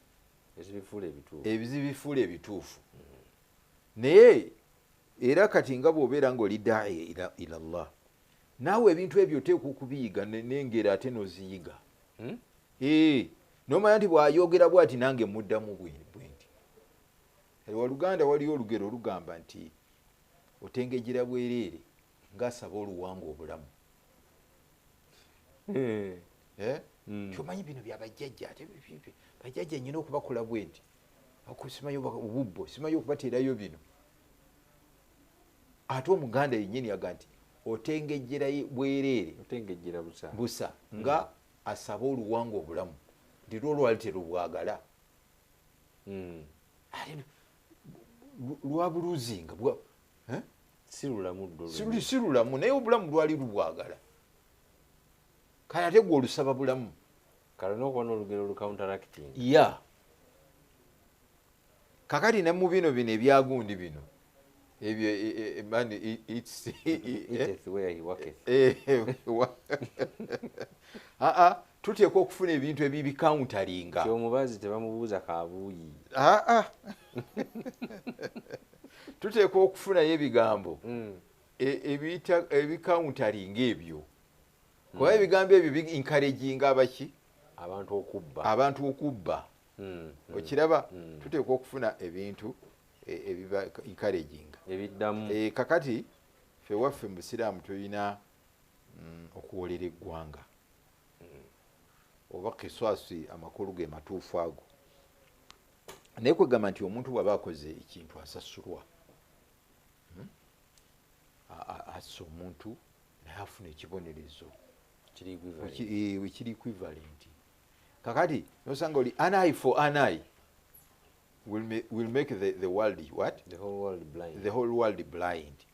[SPEAKER 9] ezibifuula ebituufu naye era kati nga bw'obeera nga oli daayi ila Allah naawe ebintu ebyo oteekwa okubiyiga n'engero ate n'oziyiga n'omanya nti bw'ayogera bw'ati nange muddamu bwe nti waluganda waliyo olugero olugamba nti otengejera bwereere ng'asaba oluwanga obulamu kyomanyi bino byabajjajja ate bajjajja nyina okubakola bwe nti simanyi obubbo simanyi okubateerayo bino ate omuganda yennyini aga nti otengejera bwereere busa nga asaba oluwanga obulamu nti lwolwali terubwagala lwabuluzinga si lulamu naye obulamu lwali lubwagala kale ate gwe olusaba bulamu kakati ne mu bino ebyagundi bino ebyo man it's
[SPEAKER 8] eateth where he worketh.
[SPEAKER 9] Tuteekwa okufuna ebintu ebibikauntalinga
[SPEAKER 8] kyomubazi tebamubuuza kabuuyi.
[SPEAKER 9] Tuteekwa okufunayo ebigambo ebikauntalinga ebyo kuba ebigambo ebyo bi-encouraginga abaki abantu okubba okiraba. Tuteekwa okufuna ebintu ebiba encouraginga
[SPEAKER 8] ebiddamu.
[SPEAKER 9] Kakati ffe waffe mu Busiraamu tulina okuwolera eggwanga oba kiswasi amakulu ge matuufu ago, naye kwegamba nti omuntu bw'aba akoze ekintu asasulwa, assa omuntu naye afuna ekibonerezo kiri equivalent. Kakati nosanga oli an eye for an eye will make the world what?
[SPEAKER 8] The whole world blind.
[SPEAKER 9] The whole world blind.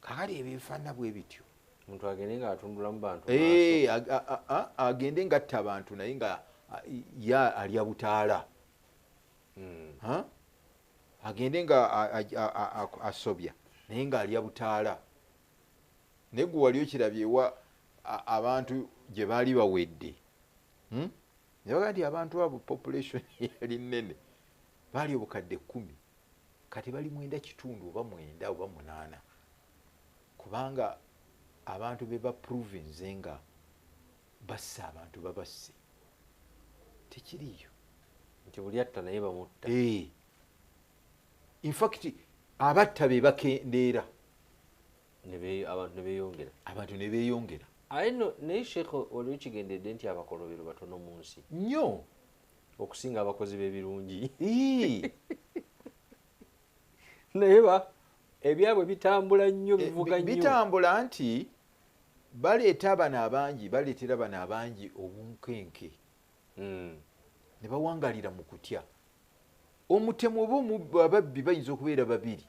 [SPEAKER 9] Kakati ebyo bifaanana bwe bityo.
[SPEAKER 8] Omuntu agende nga atundula mu bantu.
[SPEAKER 9] Agende nga atta abantu naye nga alya butaala. Agende nga asobya naye nga alya butaala. Naye gwe wali okirabyewa abantu gye baali bawedde. Ne baga nti abantu abo population yali nnene, baali obukadde 10, kati bali 9 oba 9 oba 8, kubanga abantu be baprovinze nga bassa abantu babasse tekiriyo
[SPEAKER 8] nti buli atta naye bamutta.
[SPEAKER 9] In fact abatta be bakendeera abantu ne beeyongera.
[SPEAKER 8] Aye no naye Sheikh oli okigendedde nti abakolobero batono mu nsi
[SPEAKER 9] nnyo
[SPEAKER 8] okusinga abakozi b'ebirungi. Naye ebyabwe bitambula nnyo, bivuga nnyo.
[SPEAKER 9] Bitambula nti baleetera bano abangi obunkenke ne bawangalira mu kutya. Omutemu oba ababbi bayinza okubeera 2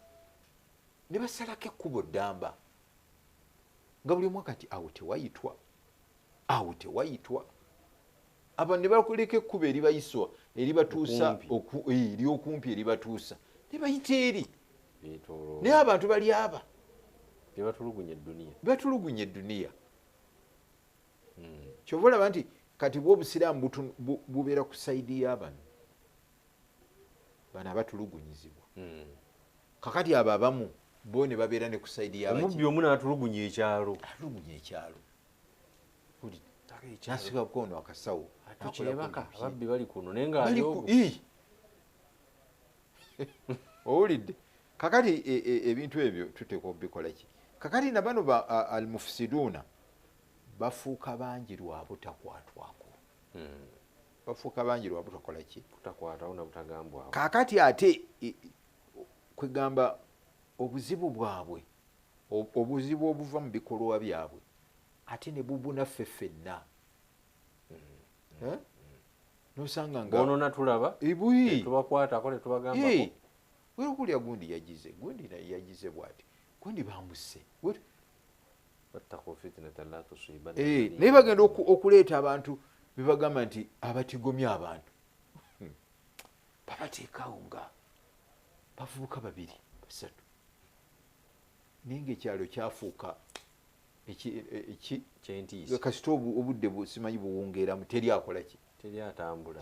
[SPEAKER 9] ne basalako ekkubo ddamba nga buli mwaka nti awo tewayitwa. Abo ne bakuleka ekkubo eribayiswa eribatuusa eryokumpi eribatuusa ne bayita eri. Naye abantu bali aba batulugunya edduniya. Kyova olaba nti kati bw'Obusiraamu bubeera ku sayidi y'abano abatulugunyizibwa. Kakati abo abamu bo ne babeera ne ku sayidi y'abaki.
[SPEAKER 8] Omubbi omu n'atulugunya ekyalo.
[SPEAKER 9] Nasiga kono akasawo.
[SPEAKER 8] Tukyebaka ababbi bali kuno naye nga aliwo.
[SPEAKER 9] Owulidde? Kakati ebintu ebyo tuteekwa okubikola ki? Kakati na bano almufsiduuna bafuuka bangi lwa butakwatwako. Bafuuka bangi lwa butakola ki?
[SPEAKER 8] Butakwatawo na butagambwawo.
[SPEAKER 9] Kakati ate kwegamba obuzibu bwabwe, obuzibu obuva mu bikolwa byabwe ate ne bubunaffe ffenna. Nosanga nga
[SPEAKER 8] bonona tulaba tubakwatako ne tubagambako.
[SPEAKER 9] Wewe okulya gundi yagize bwati, gundi bambuse naye bagenda okuleeta abantu bebagamba nti abatigomya abantu babateekawo nga bavubuka 2 3 naye ngaekyalo kyafuuka
[SPEAKER 8] kyentiisa
[SPEAKER 9] kasita obudde simanyi buwungeeramu teryakola ki?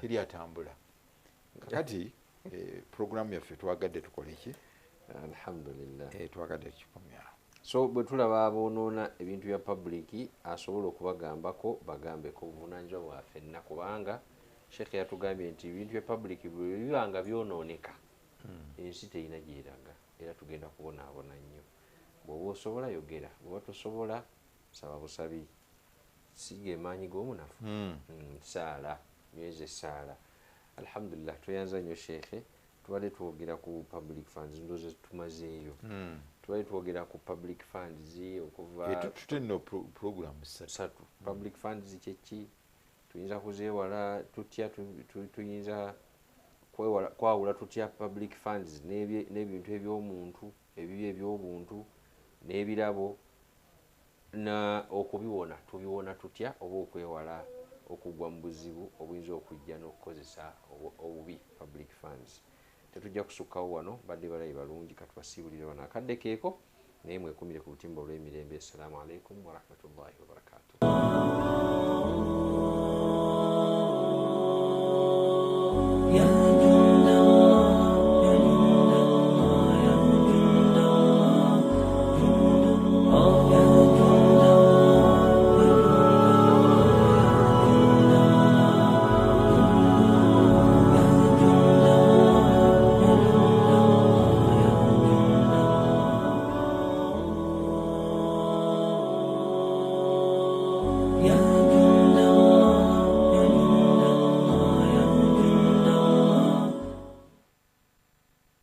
[SPEAKER 9] Teryatambula. Kakati programu yaffe twagadde tukole ki?
[SPEAKER 8] Alhamdulillah.
[SPEAKER 9] Twagadde tukikomyawo.
[SPEAKER 8] So bwe tulaba aboonoona ebintu bya public asobola okubagambako bagambeko obuvunaanyizibwa bwaffe nna, kubanga Sheikh yatugambye nti ebintu bya public bwe bibanga byonooneka ensi terina gyeraga, era tugenda kubonaabona nnyo. Bw'oba osobola yogera, bw'oba tosobola saba busabi, siga emaanyi g'omunafu. Saala myezi esaala. Alhamdulillah tuyanza nnyo Sheikh. Tubadde twogera ku public funds, ndowooza tumazeeyo. Tubadde twogera ku public funds okuva
[SPEAKER 9] tutulina program 3.
[SPEAKER 8] Public funds kyeki? Tuyinza kuzeewala tutya? Tuyinza kwawula tutya public funds n'ebintu eby'omuntu, ebibi eby'obuntu n'ebirabo, na okubiwona tubiwona tutya, oba okwewala okugwa mu buzibu obuyinza okujja n'okukozesa obubi public funds. tetujja kusukkawo wano badde balayi balungi katubasiibulire wano akadde keeko naye mwekumire ku lutimba olw'emirembe. Assalamu alaikum warahmatullahi wabarakatuh.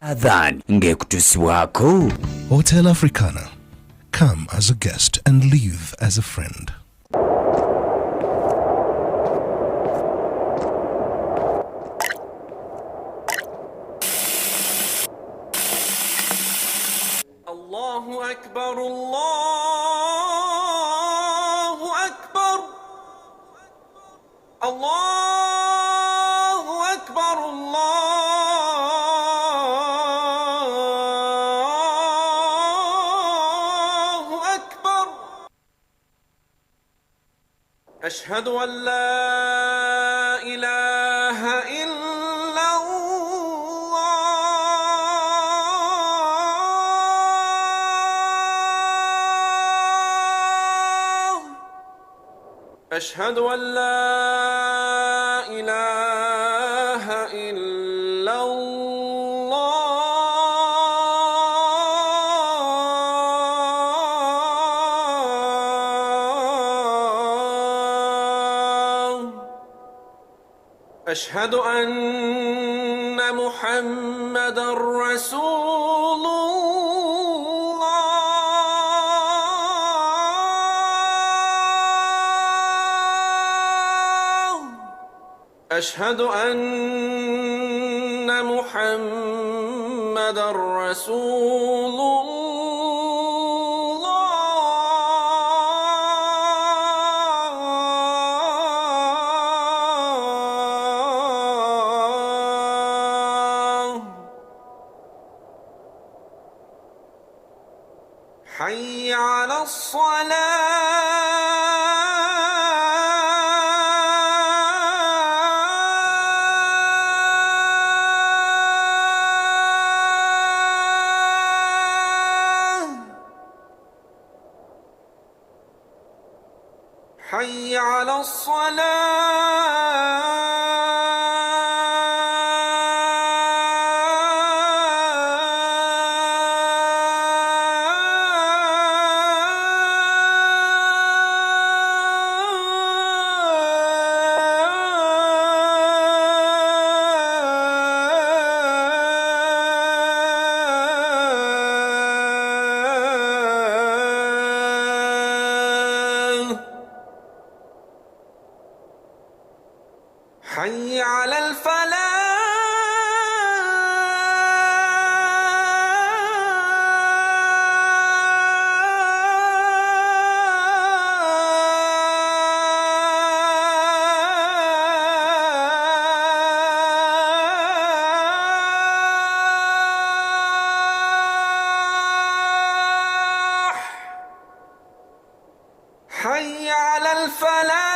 [SPEAKER 15] Adhan ngekutusibwako.
[SPEAKER 11] Hotel Africana. Come as a guest and leave as a friend.
[SPEAKER 16] Allahu Akbar, Allahu Akbar, Allahu Akbar, Allahu Akbar. Ashhadu an la ilaha illa أشهد أن لا إله إلا الله أشهد أن محمدًا رسول أشهد أن محمدًا رسول الله. حي على حي على حي على الفلاح حي على الفلاح.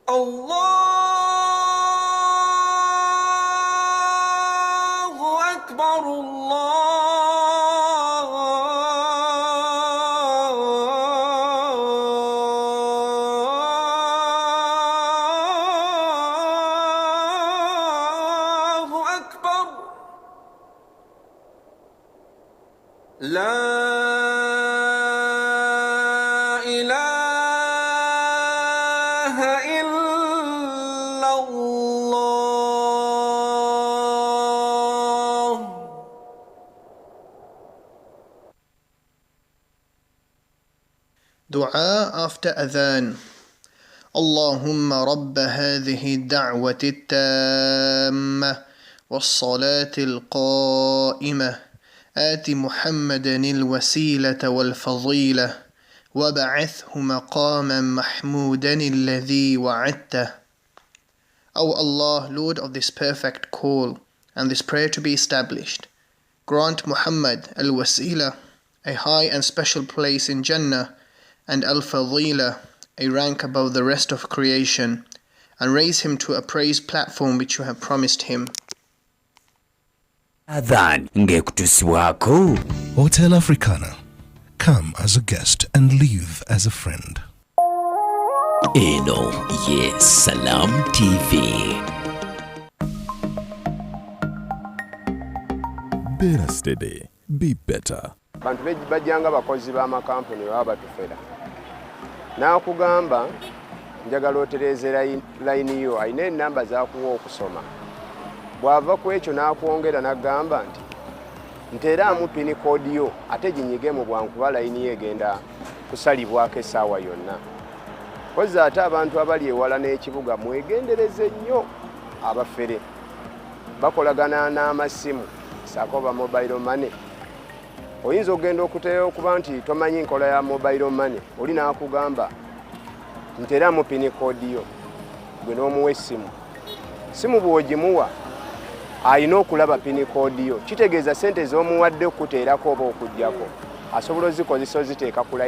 [SPEAKER 16] الله أكبر، الله أكبر. لا إله إلا الله.
[SPEAKER 17] Dua after adhan. اللهم رب هذه الدعوة التامة والصلاة القائمة آت محمدا الوسيلة والفضيلة وبعثه مقاما محمودا الذي وعدته. O Allah, Lord of this perfect call and this prayer to be established, grant Muhammad al-Wasila a high and special place in Jannah and al-Fadila a rank above the rest of creation, and raise him to a praise platform which you have promised him.
[SPEAKER 15] Adhan ngekutuswako.
[SPEAKER 11] Hotel Africana. Come as a guest and leave as a friend.
[SPEAKER 7] Eno ye Salam TV.
[SPEAKER 2] Better steady, be better.
[SPEAKER 18] Bantu bajjanga bakozi b'amakampuni baba batufera. Nakugamba njagala otereze line yo ayina ennamba zakuwa okusoma. Bwava ku ekyo nakwongera nagamba nti nteeramu pin code yo ate ginyige mu bwankuba line ye egenda kusalibwako essaawa yonna. Kozi ate abantu abali ewala n'ekibuga mwegendereze nnyo abafere. Bakolagana n'amasimu saako ba mobile money. Oyinza ogenda okuteera okuba nti tomanyi nkola ya mobile money oli n'akugamba nteeramu pin code yo gwe n'omuwa essimu. Simu bw'ogimuwa ayina okulaba pin code yo kitegeeza sente z'omuwadde okuteerako oba okuggyako asobola ozikozesa oziteeka ku line